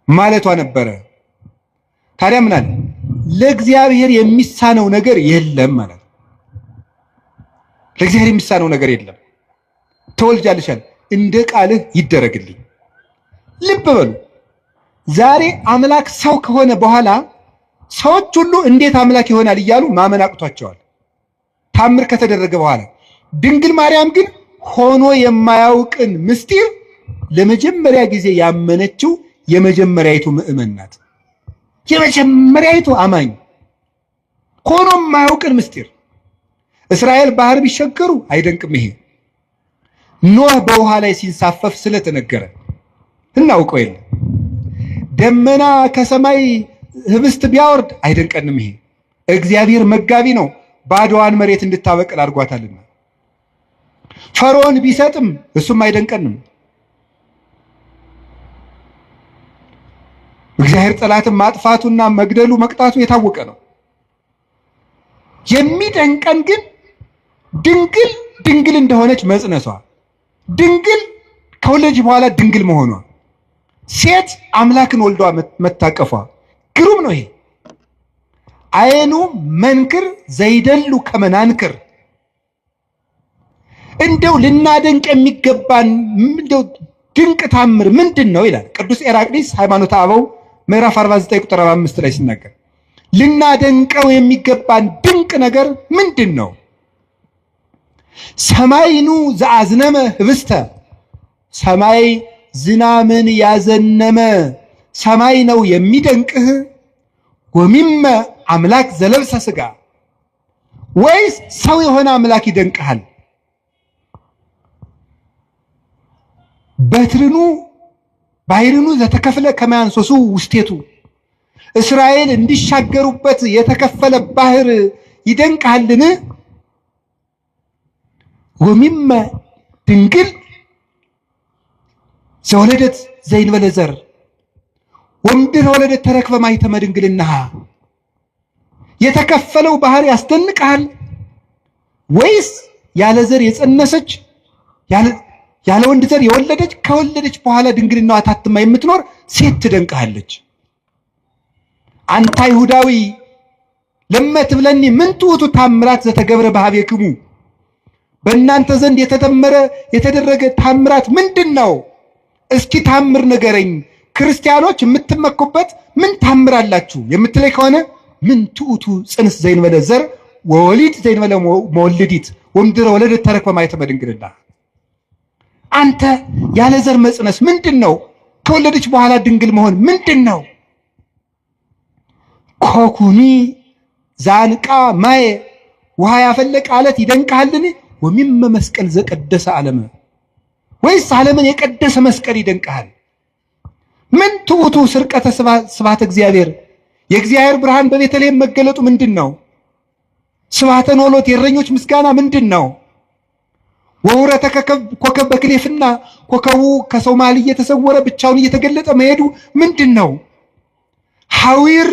S1: ማለቷ ነበረ። ታዲያ ምን አለ? ለእግዚአብሔር የሚሳነው ነገር የለም ማለት ነው። ለእግዚአብሔር የሚሳነው ነገር የለም። ተወልጃለሽ አለ፣ እንደ ቃልህ ይደረግልኝ። ልብ በሉ፣ ዛሬ አምላክ ሰው ከሆነ በኋላ ሰዎች ሁሉ እንዴት አምላክ ይሆናል እያሉ ማመን አቅቷቸዋል፣ ታምር ከተደረገ በኋላ። ድንግል ማርያም ግን ሆኖ የማያውቅን ምስጢር ለመጀመሪያ ጊዜ ያመነችው የመጀመሪያይቱ ምእመን ናት። የመጀመሪያይቱ አማኝ ሆኖ የማያውቅን ምስጢር። እስራኤል ባህር ቢሸገሩ አይደንቅም ይሄ። ኖህ በውሃ ላይ ሲንሳፈፍ ስለተነገረ እናውቀው የለ። ደመና ከሰማይ ህብስት ቢያወርድ አይደንቀንም ይሄ። እግዚአብሔር መጋቢ ነው፣ ባዶዋን መሬት እንድታበቅል አድርጓታልና። ፈርዖን ቢሰጥም እሱም አይደንቀንም። እግዚአብሔር ጠላትን ማጥፋቱና መግደሉ መቅጣቱ የታወቀ ነው። የሚደንቀን ግን ድንግል እንደሆነች መጽነሷ፣ ድንግል ከወለደች በኋላ ድንግል መሆኗ፣ ሴት አምላክን ወልዷ መታቀፏ ግሩም ነው። ይሄ አይኑ መንክር ዘይደሉ ከመናንክር። እንደው ልናደንቅ የሚገባን እንደው ድንቅ ታምር ምንድን ነው ይላል ቅዱስ ኤራቅሊስ ሃይማኖተ አበው ምዕራፍ 49 ቁጥር 5 ላይ ሲናገር፣ ልናደንቀው የሚገባን ድንቅ ነገር ምንድን ነው? ሰማይኑ ዘአዝነመ ህብስተ፣ ሰማይ ዝናምን ያዘነመ ሰማይ ነው የሚደንቅህ? ወሚመ አምላክ ዘለብሰ ሥጋ፣ ወይስ ሰው የሆነ አምላክ ይደንቅሃል? በትርኑ ባሕርኑ ዘተከፍለ ከመያንሶሱ ውስቴቱ፣ እስራኤል እንዲሻገሩበት የተከፈለ ባህር ይደንቅሃልን? ወሚመ ድንግል ዘወለደት ዘይንበለ ዘር ወምድር ወለደት ተረክበ ማኅተመ ድንግልናሃ። የተከፈለው ባህር ያስደንቅሃል? ወይስ ያለ ዘር የጸነሰች ያለ ወንድ ዘር የወለደች ከወለደች በኋላ ድንግልናዋ ታትማ የምትኖር ሴት ትደንቅሃለች። አንተ ይሁዳዊ ለመትብለኒ ምን ትውቱ ታምራት ዘተገብረ በኀቤክሙ፣ በእናንተ ዘንድ የተደረገ ታምራት ምንድን ነው? እስኪ ታምር ንገረኝ። ክርስቲያኖች የምትመኩበት ምን ታምራላችሁ የምትለይ ከሆነ ምን ትውቱ ጽንስ ዘይንበለ ዘር ወወሊድ ዘይንበለ መወልዲት ወምድረ ወለደት ተረክበ ማኅተመ ድንግልና። አንተ ያለ ዘር መጽነስ ምንድን ነው? ከወለደች በኋላ ድንግል መሆን ምንድን ነው? ኮኩኒ ዛንቃ ማየ ውሃ ያፈለቀ አለት ይደንቅሃልን? ወሚመ መስቀል ዘቀደሰ ዓለመ፣ ወይስ ዓለምን የቀደሰ መስቀል ይደንቅሃል? ምን ትውቱ ስርቀተ ስብሐተ እግዚአብሔር፣ የእግዚአብሔር ብርሃን በቤተልሔም መገለጡ ምንድን ነው? ስብሐተ ኖሎት የእረኞች ምስጋና ምንድን ነው? ወውረተ ኮከብ በክሌፍና ኮከቡ ከሰው መሃል እየተሰወረ ብቻውን እየተገለጠ መሄዱ ምንድን ነው? ሐዊር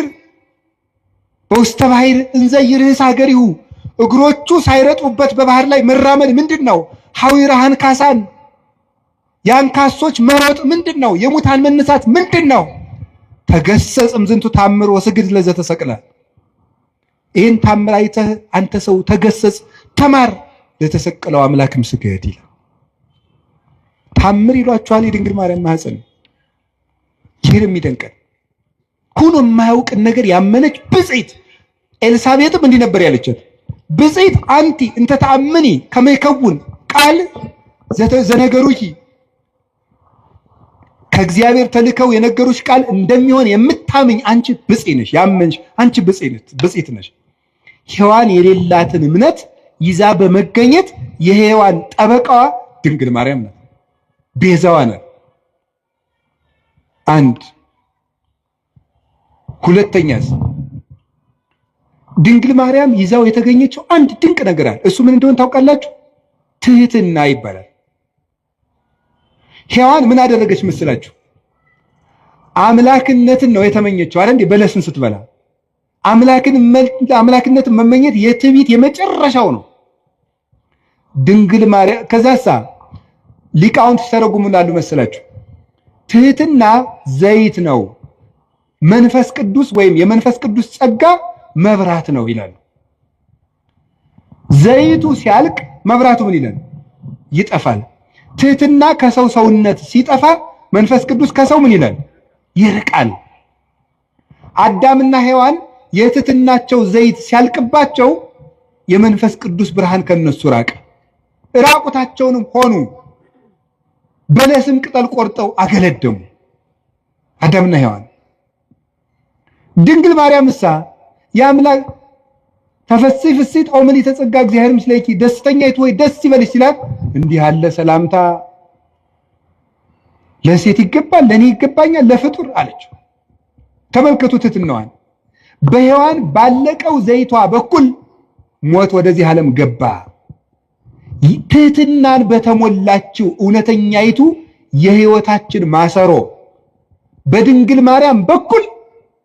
S1: በውስተ ባሕር እንዘ ይርህስ ሀገሪሁ፣ እግሮቹ ሳይረጡበት በባህር ላይ መራመድ ምንድን ነው? ሐዊረ አንካሳን የአንካሶች መሮጥ ምንድን ነው? የሙታን መነሳት ምንድን ነው? ተገሰጽ እምዝንቱ ታምር ወስግድ ለዘተሰቅለ። ይህን ታምር አይተህ አንተ ሰው ተገሰጽ፣ ተማር፣ ለተሰቀለው አምላክም ስገድ ይላል። ታምር ይሏችኋል የድንግል ማርያም ማኅፀን። ይህን የሚደንቀን ሁኖ የማያውቅን ነገር ያመነች ብፅዕት ኤልሳቤጥም እንዲህ ነበር ያለቻት፣ ብፅዕት አንቲ እንተ ተአምኒ ከመ ይከውን ቃል ዘነገሩኪ፣ ከእግዚአብሔር ተልከው የነገሩሽ ቃል እንደሚሆን የምታምኝ አንቺ ብፅዕት ነሽ። ያመንሽ አንቺ ብፅዕት ነሽ። ሔዋን የሌላትን እምነት ይዛ በመገኘት የሔዋን ጠበቃዋ ድንግል ማርያም ናት፣ ቤዛዋ ናት። አንድ ሁለተኛስ ድንግል ማርያም ይዛው የተገኘችው አንድ ድንቅ ነገር አለ። እሱ ምን እንደሆነ ታውቃላችሁ? ትህትና ይባላል። ሔዋን ምን አደረገች መስላችሁ? አምላክነትን ነው የተመኘችው አይደል? በለስን ስትበላ አምላክነትን መመኘት የትዕቢት የመጨረሻው ነው። ድንግል ማርያም ከዛሳ ሊቃውንት ተረጉሙላሉ መስላችሁ? ትህትና ዘይት ነው፣ መንፈስ ቅዱስ ወይም የመንፈስ ቅዱስ ጸጋ መብራት ነው ይላሉ። ዘይቱ ሲያልቅ መብራቱ ምን ይላል? ይጠፋል። ትህትና ከሰው ሰውነት ሲጠፋ መንፈስ ቅዱስ ከሰው ምን ይላል? ይርቃል። አዳምና ሔዋን የትህትናቸው ዘይት ሲያልቅባቸው የመንፈስ ቅዱስ ብርሃን ከነሱ ራቀ። ራቁታቸውንም ሆኑ። በለስም ቅጠል ቆርጠው አገለደሙ አዳምና ሔዋን። ድንግል ማርያምሳ የአምላክ ተፈሥሒ ፍሥሕት ኦ ምልዕተ ጸጋ እግዚአብሔር ምስሌኪ፣ ደስተኛይቱ ወይ ደስ ይበልሽ ሲላት እንዲህ ያለ ሰላምታ ለሴት ይገባል፣ ለኔ ይገባኛል፣ ለፍጡር አለች። ተመልከቱ ትሕትናዋን። በሔዋን ባለቀው ዘይቷ በኩል ሞት ወደዚህ ዓለም ገባ። ትሕትናን በተሞላችው እውነተኛይቱ የሕይወታችን ማሰሮ በድንግል ማርያም በኩል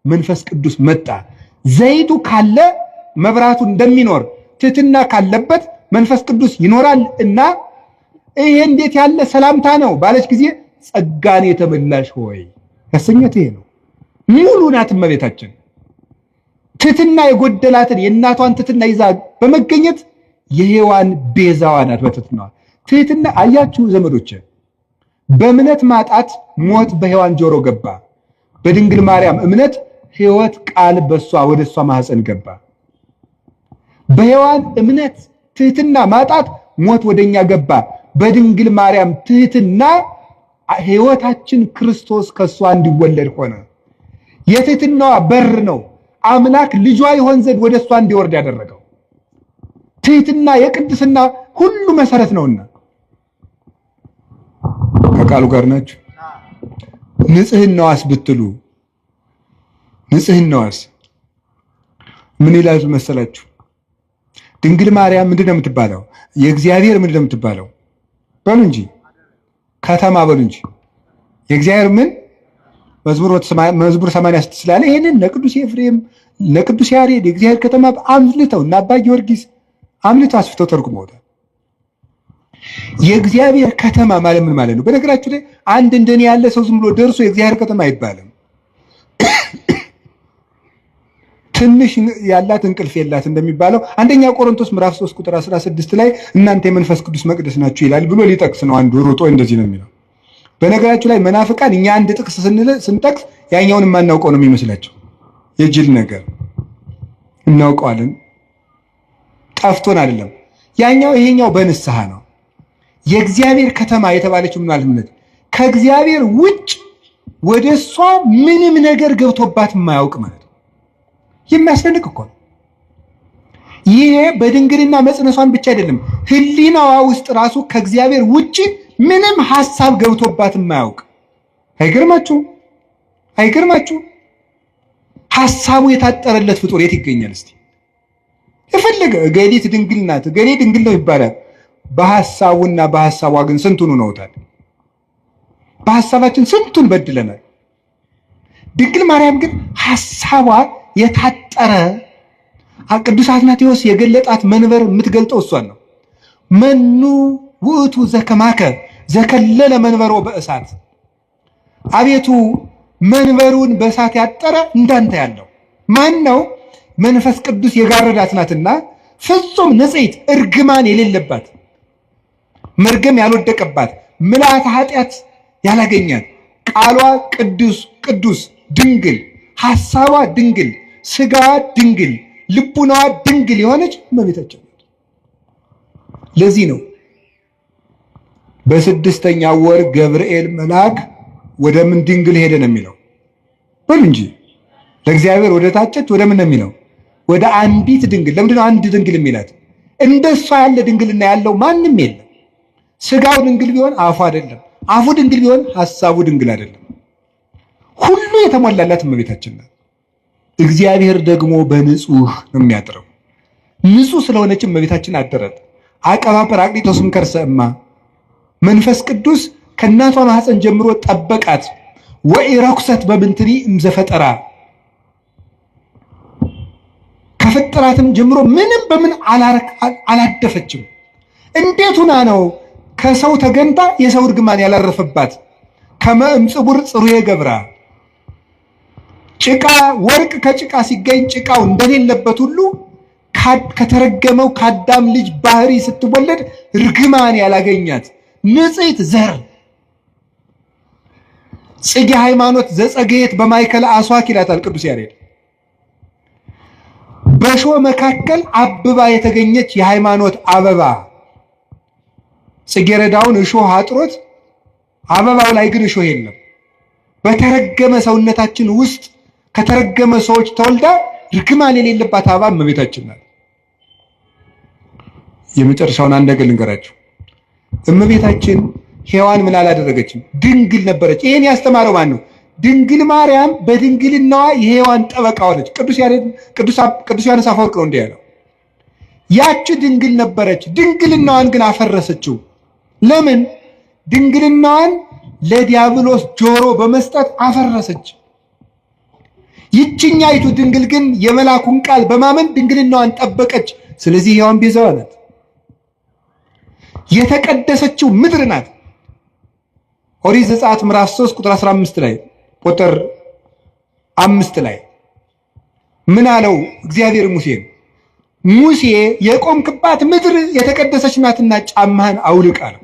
S1: መንፈስ ቅዱስ መጣ። ዘይቱ ካለ መብራቱ እንደሚኖር ትሕትና ካለበት መንፈስ ቅዱስ ይኖራል እና ይሄ እንዴት ያለ ሰላምታ ነው ባለች ጊዜ ጸጋን የተመላሽ ሆይ ያሰኘት ይሄ ነው። ሙሉ ናት እመቤታችን። ትሕትና የጎደላትን የእናቷን ትሕትና ይዛ በመገኘት የሔዋን ቤዛዋ ናት። በትሕትናዋ ትሕትና አያችሁ ዘመዶች፣ በእምነት ማጣት ሞት በሔዋን ጆሮ ገባ። በድንግል ማርያም እምነት ሕይወት ቃል በሷ ወደ እሷ ማህፀን ገባ። በሔዋን እምነት ትሕትና ማጣት ሞት ወደኛ ገባ። በድንግል ማርያም ትሕትና ሕይወታችን ክርስቶስ ከሷ እንዲወለድ ሆነ። የትሕትናዋ በር ነው አምላክ ልጇ ይሆን ዘንድ ወደ እሷ እንዲወርድ ያደረገው። ትሕትና የቅድስና ሁሉ መሰረት ነውና ከቃሉ ጋር ናችሁ። ንጽህናዋስ ብትሉ ንጽህናዋስ ምን ይላል መሰላችሁ? ድንግል ማርያም ምንድን ነው የምትባለው? የእግዚአብሔር ምንድን ነው የምትባለው? በሉ እንጂ ከተማ በሉ እንጂ የእግዚአብሔር ምን መዝሙር 86 ስላለ ይሄንን ለቅዱስ ኤፍሬም ለቅዱስ ያሬድ የእግዚአብሔር ከተማ አምልተው እና አባ ጊዮርጊስ አምልተው አስፍተው ተርጉመውታል። የእግዚአብሔር ከተማ ማለት ምን ማለት ነው? በነገራችሁ ላይ አንድ እንደኔ ያለ ሰው ዝም ብሎ ደርሶ የእግዚአብሔር ከተማ አይባልም። ትንሽ ያላት እንቅልፍ የላት እንደሚባለው አንደኛ ቆሮንቶስ ምዕራፍ 3 ቁጥር 16 ላይ እናንተ የመንፈስ ቅዱስ መቅደስ ናችሁ ይላል ብሎ ሊጠቅስ ነው። አንዱ ሮጦ እንደዚህ ነው የሚለው። በነገራችሁ ላይ መናፍቃን እኛ አንድ ጥቅስ ስንጠቅስ ያኛውን የማናውቀው ነው የሚመስላቸው። የጅል ነገር እናውቀዋለን፣ ጠፍቶን አይደለም። ያኛው ይሄኛው በንስሐ ነው። የእግዚአብሔር ከተማ የተባለችው ምን ማለት ነው? ከእግዚአብሔር ውጭ ወደሷ ምንም ነገር ገብቶባት የማያውቅ ማለት ነው። የሚያስደንቅ እኮ ነው። ይሄ በድንግልና መጽነሷን ብቻ አይደለም፣ ሕሊናዋ ውስጥ ራሱ ከእግዚአብሔር ውጭ ምንም ሐሳብ ገብቶባት የማያውቅ። አይገርማችሁ? አይገርማችሁ? ሐሳቡ የታጠረለት ፍጡር የት ይገኛል? እስቲ የፈለገ እገሊት ድንግል ናት፣ እገሌ ድንግል ነው ይባላል። በሐሳቡና በሐሳቧ ግን ስንቱን ነውታል? በሐሳባችን ስንቱን በድለናል። ድንግል ማርያም ግን ሐሳቧ የታጠረ ቅዱስ አትናቴዎስ የገለጣት መንበር የምትገልጠው እሷን ነው። መኑ ውእቱ ዘከማከ ዘከለለ መንበሮ በእሳት፣ አቤቱ መንበሩን በእሳት ያጠረ እንዳንተ ያለው ማን ነው? መንፈስ ቅዱስ የጋረዳት ናትና ፍጹም ንጽሕት እርግማን የሌለባት መርገም ያልወደቀባት ምልአተ ኃጢአት ያላገኛት ቃሏ ቅዱስ ቅዱስ ድንግል ሐሳቧ ድንግል ስጋዋ ድንግል ልቡናዋ ድንግል የሆነች እመቤታችን። ለዚህ ነው በስድስተኛው ወር ገብርኤል መልአክ ወደ ምን ድንግል ሄደ ነው የሚለው። በሉ እንጂ ለእግዚአብሔር ወደ ታጨች ወደ ምን ነው የሚለው? ወደ አንዲት ድንግል። ለምንድን ነው አንድ ድንግል የሚላት? እንደሷ ያለ ድንግልና ያለው ማንም የለም። ስጋው ድንግል ቢሆን አፉ አይደለም፣ አፉ ድንግል ቢሆን ሐሳቡ ድንግል አይደለም። ሁሉ የተሟላላት እመቤታችን ናት። እግዚአብሔር ደግሞ በንጹህ ነው የሚያጥረው። ንጹህ ስለሆነች እመቤታችን አደረት። አቀባ ጰራቅሊጦስም ከርሰ እማ መንፈስ ቅዱስ ከእናቷ ማኅፀን ጀምሮ ጠበቃት። ወኢረኩሰት በምንትኒ እምዘፈጠራ ከፍጥራትም ጀምሮ ምንም በምን አላደፈችም። እንዴት ሁና ነው ከሰው ተገንታ የሰው እርግማን ያላረፈባት? ከመ እምጽቡር ጽሩየ ገብራ ጭቃ ወርቅ ከጭቃ ሲገኝ ጭቃው እንደሌለበት ሁሉ ከተረገመው ከአዳም ልጅ ባህሪ ስትወለድ ርግማን ያላገኛት ንጽሕት ዘር ጽጌ ሃይማኖት ዘጸገየት በማይከለ አስዋክ ይላታል ቅዱስ ያሬድ። በእሾህ መካከል አብባ የተገኘች የሃይማኖት አበባ። ጽጌረዳውን እሾህ አጥሮት አበባው ላይ ግን እሾህ የለም። በተረገመ ሰውነታችን ውስጥ ከተረገመ ሰዎች ተወልዳ ርግማን የሌለባት አበባ እመቤታችን ናት። የመጨረሻውን አንድ ነገር ልንገራችሁ። እመቤታችን ሔዋን ምን አላደረገችም? ድንግል ነበረች። ይሄን ያስተማረው ማን ነው? ድንግል ማርያም በድንግልናዋ የሔዋን ጠበቃ ሆነች። ቅዱስ ዮሐንስ አፈወርቅ ነው እንዲህ ያለው። ያቺ ድንግል ነበረች፣ ድንግልናዋን ግን አፈረሰችው። ለምን? ድንግልናዋን ለዲያብሎስ ጆሮ በመስጠት አፈረሰች። ይችኛይቱ ድንግል ግን የመላኩን ቃል በማመን ድንግልናዋን ጠበቀች። ስለዚህ ሔዋን ቤዛዋ ናት። የተቀደሰችው ምድር ናት። ኦሪት ዘጸአት ምዕራፍ 3 ቁጥር 15 ላይ ቁጥር 5 ላይ ምን አለው እግዚአብሔር ሙሴን? ሙሴ የቆምክባት ምድር የተቀደሰች ናትና ጫማህን አውልቅ አለው።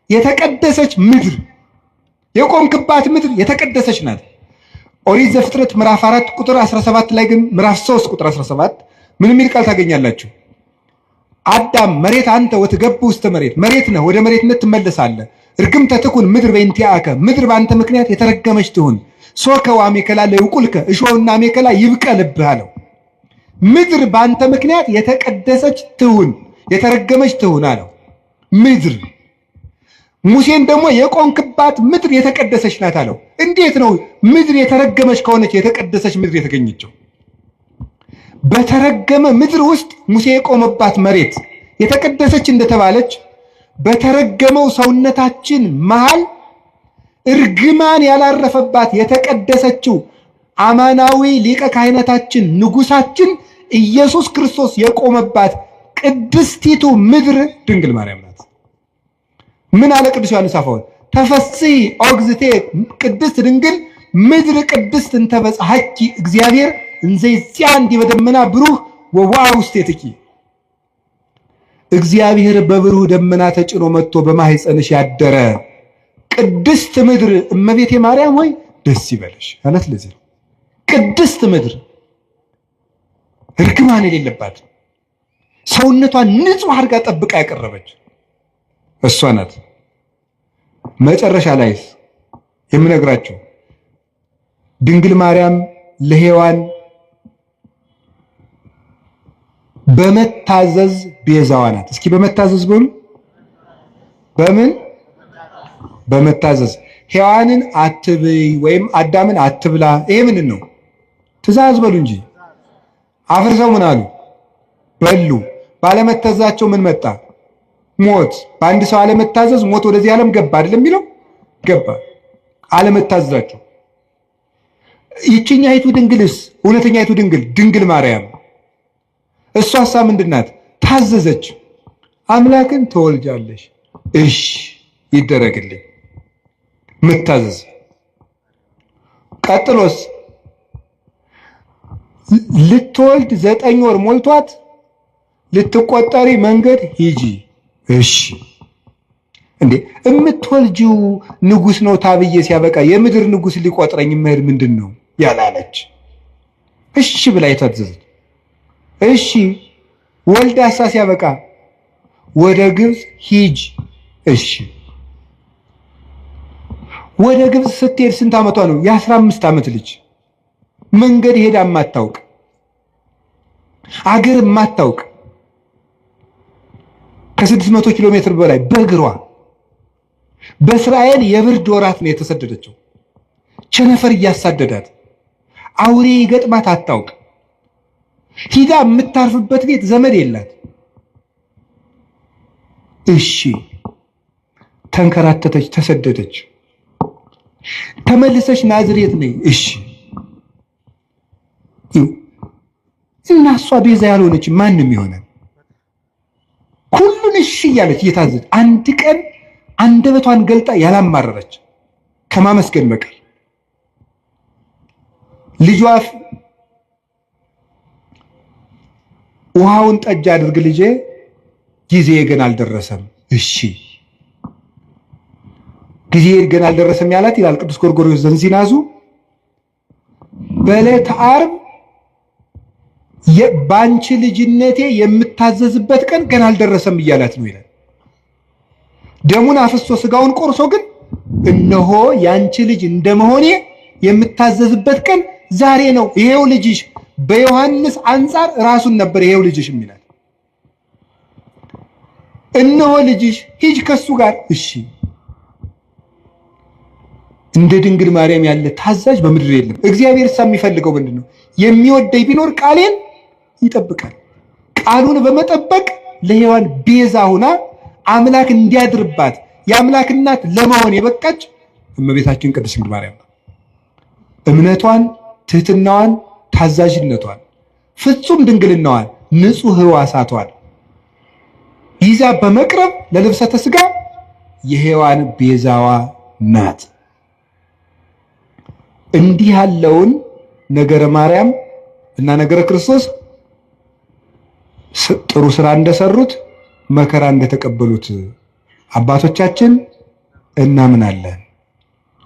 S1: የተቀደሰች ምድር የቆምክባት ምድር የተቀደሰች ናት። ኦሪት ዘፍጥረት ምዕራፍ 4 ቁጥር 17 ላይ ግን ምዕራፍ 3 ቁጥር 17 ምን የሚል ቃል ታገኛላችሁ? አዳም መሬት አንተ ወትገብ ውስተ መሬት፣ መሬት ነህ ወደ መሬትነት ትመለሳለህ። እርግምተ ትኩን ምድር በእንቲአከ፣ ምድር በአንተ ምክንያት የተረገመች ትሁን። ሶከ ወአሜከላ ለይቁልከ፣ እሾህና አሜከላ ይብቀልብህ አለው። ምድር በአንተ ምክንያት የተቀደሰች ትሁን፣ የተረገመች ትሁን አለው። ምድር ሙሴን ደግሞ የቆምክባት ምድር የተቀደሰች ናት አለው። እንዴት ነው ምድር የተረገመች ከሆነች የተቀደሰች ምድር የተገኘችው? በተረገመ ምድር ውስጥ ሙሴ የቆመባት መሬት የተቀደሰች እንደተባለች በተረገመው ሰውነታችን መሃል እርግማን ያላረፈባት የተቀደሰችው አማናዊ ሊቀ ካህናታችን ንጉሳችን ኢየሱስ ክርስቶስ የቆመባት ቅድስቲቱ ምድር ድንግል ማርያም ናት። ምን አለ ቅዱስ ዮሐንስ አፈወርቅ? ተፈሥሒ ኦግዝቴ ቅድስት ድንግል ምድር ቅድስት እንተ በጽሐኪ እግዚአብሔር እንዘ ይጽአንዲ በደመና ብሩህ ወወአ ውስቴትኪ። እግዚአብሔር በብሩህ ደመና ተጭኖ መጥቶ በማህፀንሽ ያደረ ቅድስት ምድር እመቤቴ ማርያም ሆይ ደስ ይበልሽ ማለት ለዚህ ነው። ቅድስት ምድር እርግማን የሌለባት ሰውነቷን ንጹህ አድርጋ ጠብቃ ያቀረበች እሷ ናት። መጨረሻ ላይስ የምነግራቸው ድንግል ማርያም ለሔዋን በመታዘዝ ቤዛዋ ናት። እስኪ በመታዘዝ በሉ። በምን? በመታዘዝ ሔዋንን አትብይ ወይም አዳምን አትብላ። ይሄ ምንድን ነው? ትእዛዝ በሉ እንጂ አፍርሰው ምን አሉ? በሉ። ባለመታዘዛቸው ምን መጣ? ሞት። በአንድ ሰው አለመታዘዝ ሞት ወደዚህ ዓለም ገባ አይደለም የሚለው? ገባ። አለመታዘዛቸው። ይችኛይቱ ድንግልስ እውነተኛይቱ ድንግል ማርያም እሷሳ ምንድናት? ታዘዘች። አምላክን ትወልጃለሽ፣ እሺ ይደረግልኝ። መታዘዝ። ቀጥሎስ ልትወልድ 9 ወር ሞልቷት ልትቆጠሪ መንገድ ሂጂ፣ እሺ። እንዴ እምትወልጂው ንጉስ ነው ታብዬ ሲያበቃ የምድር ንጉስ ሊቆጥረኝ መሄድ ምንድን ነው ያላለች? እሺ ብላ የታዘዘች። እሺ ወልዳሳ ሲያበቃ ወደ ግብፅ ሂጅ፣ እሺ። ወደ ግብፅ ስትሄድ ስንት ዓመቷ ነው? የ15 ዓመት ልጅ መንገድ ሄዳ ማታውቅ አገር ማታውቅ ከ600 ኪሎ ሜትር በላይ በእግሯ በእስራኤል የብርድ ወራት ነው የተሰደደችው። ቸነፈር እያሳደዳት አውሬ ይገጥማት አታውቅ። ሂዳ የምታርፍበት ቤት ዘመድ የላት። እሺ ተንከራተተች፣ ተሰደደች። ተመልሰሽ ናዝሬት ነኝ፣ እሺ። እና እሷ ቤዛ ያልሆነች ማንም ይሆናል? ሁሉን እሺ እያለች እየታዘዘች አንድ ቀን አንደበቷን ገልጣ ያላማረረች ከማመስገን በቀር ልጇ ውሃውን ጠጅ አድርግ ልጄ፣ ጊዜ ገና አልደረሰም፣ እሺ። ጊዜ ገና አልደረሰም ያላት ይላል ቅዱስ ጎርጎርዮስ ዘንዚናዙ በዕለተ ዓርብ ባንቺ ልጅነቴ የምታዘዝበት ቀን ገና አልደረሰም እያላት ነው ይላል። ደሙን አፍሶ ስጋውን ቆርሶ ግን እነሆ ያንቺ ልጅ እንደመሆኔ የምታዘዝበት ቀን ዛሬ ነው። ይሄው ልጅሽ። በዮሐንስ አንጻር ራሱን ነበር ይሄው ልጅሽ የሚላት። እነሆ ልጅሽ፣ ሂጅ ከሱ ጋር፣ እሺ። እንደ ድንግል ማርያም ያለ ታዛዥ በምድር የለም። እግዚአብሔር የሚፈልገው ምንድነው? የሚወደኝ ቢኖር ቃሌን ይጠብቃል። ቃሉን በመጠበቅ ለሔዋን ቤዛ ሆና አምላክ እንዲያድርባት የአምላክ እናት ለመሆን የበቃች እመቤታችን ቅድስት ድንግል ማርያም እምነቷን፣ ትህትናዋን፣ ታዛዥነቷን፣ ፍጹም ድንግልናዋን፣ ንጹህ ሕዋሳቷን ይዛ በመቅረብ ለልብሰተ ሥጋ የሔዋን ቤዛዋ ናት። እንዲህ ያለውን ነገረ ማርያም እና ነገረ ክርስቶስ ጥሩ ስራ እንደሰሩት መከራ እንደተቀበሉት አባቶቻችን እናምናለን።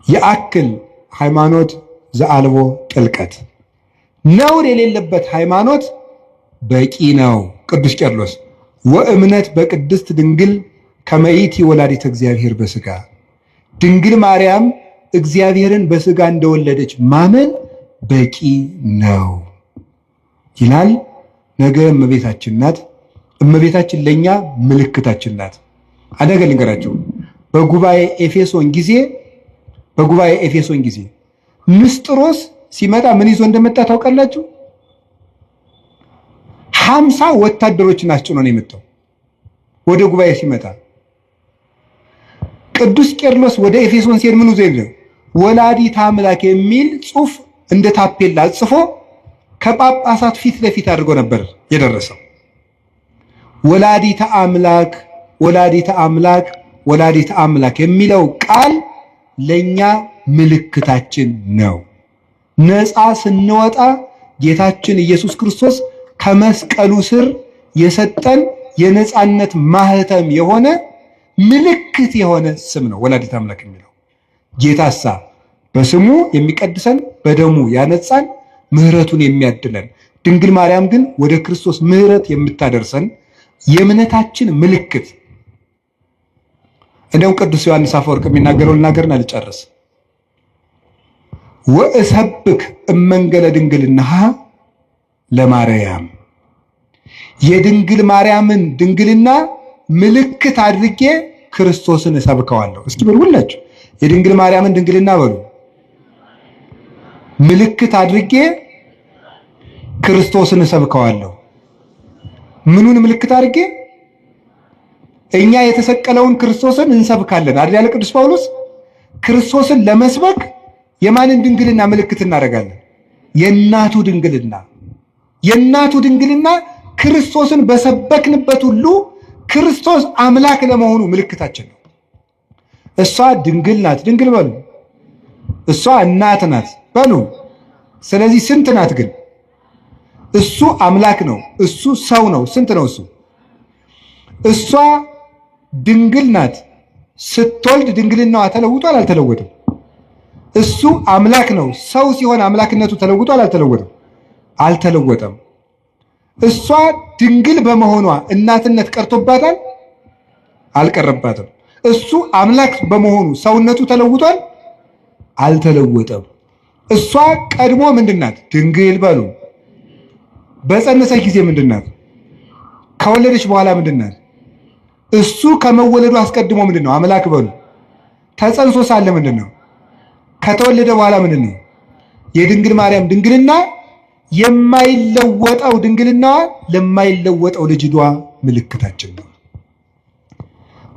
S1: የአክል ሃይማኖት ዘአልቦ ጥልቀት፣ ነውር የሌለበት ሃይማኖት በቂ ነው። ቅዱስ ቄርሎስ ወእምነት በቅድስት ድንግል ከመይእቲ ወላዲተ እግዚአብሔር በሥጋ፣ ድንግል ማርያም እግዚአብሔርን በሥጋ እንደወለደች ማመን በቂ ነው ይላል። ነገ እመቤታችን ናት። እመቤታችን ለኛ ምልክታችን ናት። አደገ ልንገራቸው። በጉባኤ ኤፌሶን ጊዜ ንስጥሮስ ሲመጣ ምን ይዞ እንደመጣ ታውቃላችሁ? 50 ወታደሮችን አስጭኖ ነው የመጣው። ወደ ጉባኤ ሲመጣ ቅዱስ ቄርሎስ ወደ ኤፌሶን ሲሄድ ምን ይዞ ነው? ወላዲተ አምላክ የሚል ጽሑፍ እንደ ታፔላ ጽፎ ከጳጳሳት ፊት ለፊት አድርጎ ነበር የደረሰው። ወላዲተ አምላክ ወላዲት አምላክ የሚለው ቃል ለኛ ምልክታችን ነው። ነፃ ስንወጣ ጌታችን ኢየሱስ ክርስቶስ ከመስቀሉ ስር የሰጠን የነፃነት ማህተም የሆነ ምልክት የሆነ ስም ነው ወላዲት አምላክ የሚለው። ጌታሳ በስሙ የሚቀድሰን በደሙ ያነጻን ምህረቱን የሚያድለን፣ ድንግል ማርያም ግን ወደ ክርስቶስ ምህረት የምታደርሰን የእምነታችን ምልክት። እንደውም ቅዱስ ዮሐንስ አፈወርቅ የሚናገረው ልናገርና ልጨርስ። ወእሰብክ እመንገለ ድንግልናሃ ለማርያም፣ የድንግል ማርያምን ድንግልና ምልክት አድርጌ ክርስቶስን እሰብከዋለሁ። እስኪ በሉ ሁላችሁ የድንግል ማርያምን ድንግልና በሉ። ምልክት አድርጌ ክርስቶስን እሰብከዋለሁ። ምኑን ምልክት አድርጌ? እኛ የተሰቀለውን ክርስቶስን እንሰብካለን አይደል ያለ ቅዱስ ጳውሎስ። ክርስቶስን ለመስበክ የማንን ድንግልና ምልክት እናደርጋለን? የእናቱ ድንግልና። የእናቱ ድንግልና ክርስቶስን በሰበክንበት ሁሉ ክርስቶስ አምላክ ለመሆኑ ምልክታችን ነው። እሷ ድንግል ናት፣ ድንግል በሉ። እሷ እናት ናት በሉ። ስለዚህ ስንት ናት ግን? እሱ አምላክ ነው፣ እሱ ሰው ነው። ስንት ነው እሱ? እሷ ድንግል ናት። ስትወልድ ድንግልናዋ ተለውጧል አልተለወጠም? እሱ አምላክ ነው። ሰው ሲሆን አምላክነቱ ተለውጧል አልተለወጠም? አልተለወጠም። እሷ ድንግል በመሆኗ እናትነት ቀርቶባታል አልቀረባትም? እሱ አምላክ በመሆኑ ሰውነቱ ተለውጧል አልተለወጠም? እሷ ቀድሞ ምንድናት? ድንግል በሉ። በጸነሰች ጊዜ ምንድናት? ከወለደች በኋላ ምንድናት? እሱ ከመወለዱ አስቀድሞ ምንድነው? አምላክ በሉ። ተጸንሶ ሳለ ምንድነው? ከተወለደ በኋላ ምንድነው? የድንግል ማርያም ድንግልና የማይለወጠው ድንግልናዋ ለማይለወጠው ልጅቷ ምልክታችን ነው።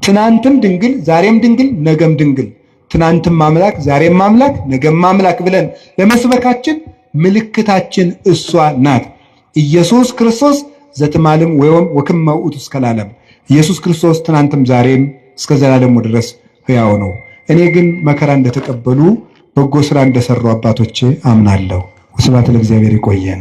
S1: ትናንትም ድንግል ዛሬም ድንግል ነገም ድንግል፣ ትናንትም አምላክ ዛሬም አምላክ ነገም አምላክ ብለን ለመስበካችን ምልክታችን እሷ ናት። ኢየሱስ ክርስቶስ ዘትማልም ወክመ ውእቱ እስከ ለዓለም። ኢየሱስ ክርስቶስ ትናንትም ዛሬም እስከ ዘላለሙ ድረስ ሕያው ነው። እኔ ግን መከራ እንደተቀበሉ በጎ ስራ እንደሰሩ አባቶቼ አምናለሁ። ስብሐት ለእግዚአብሔር። ይቆየን።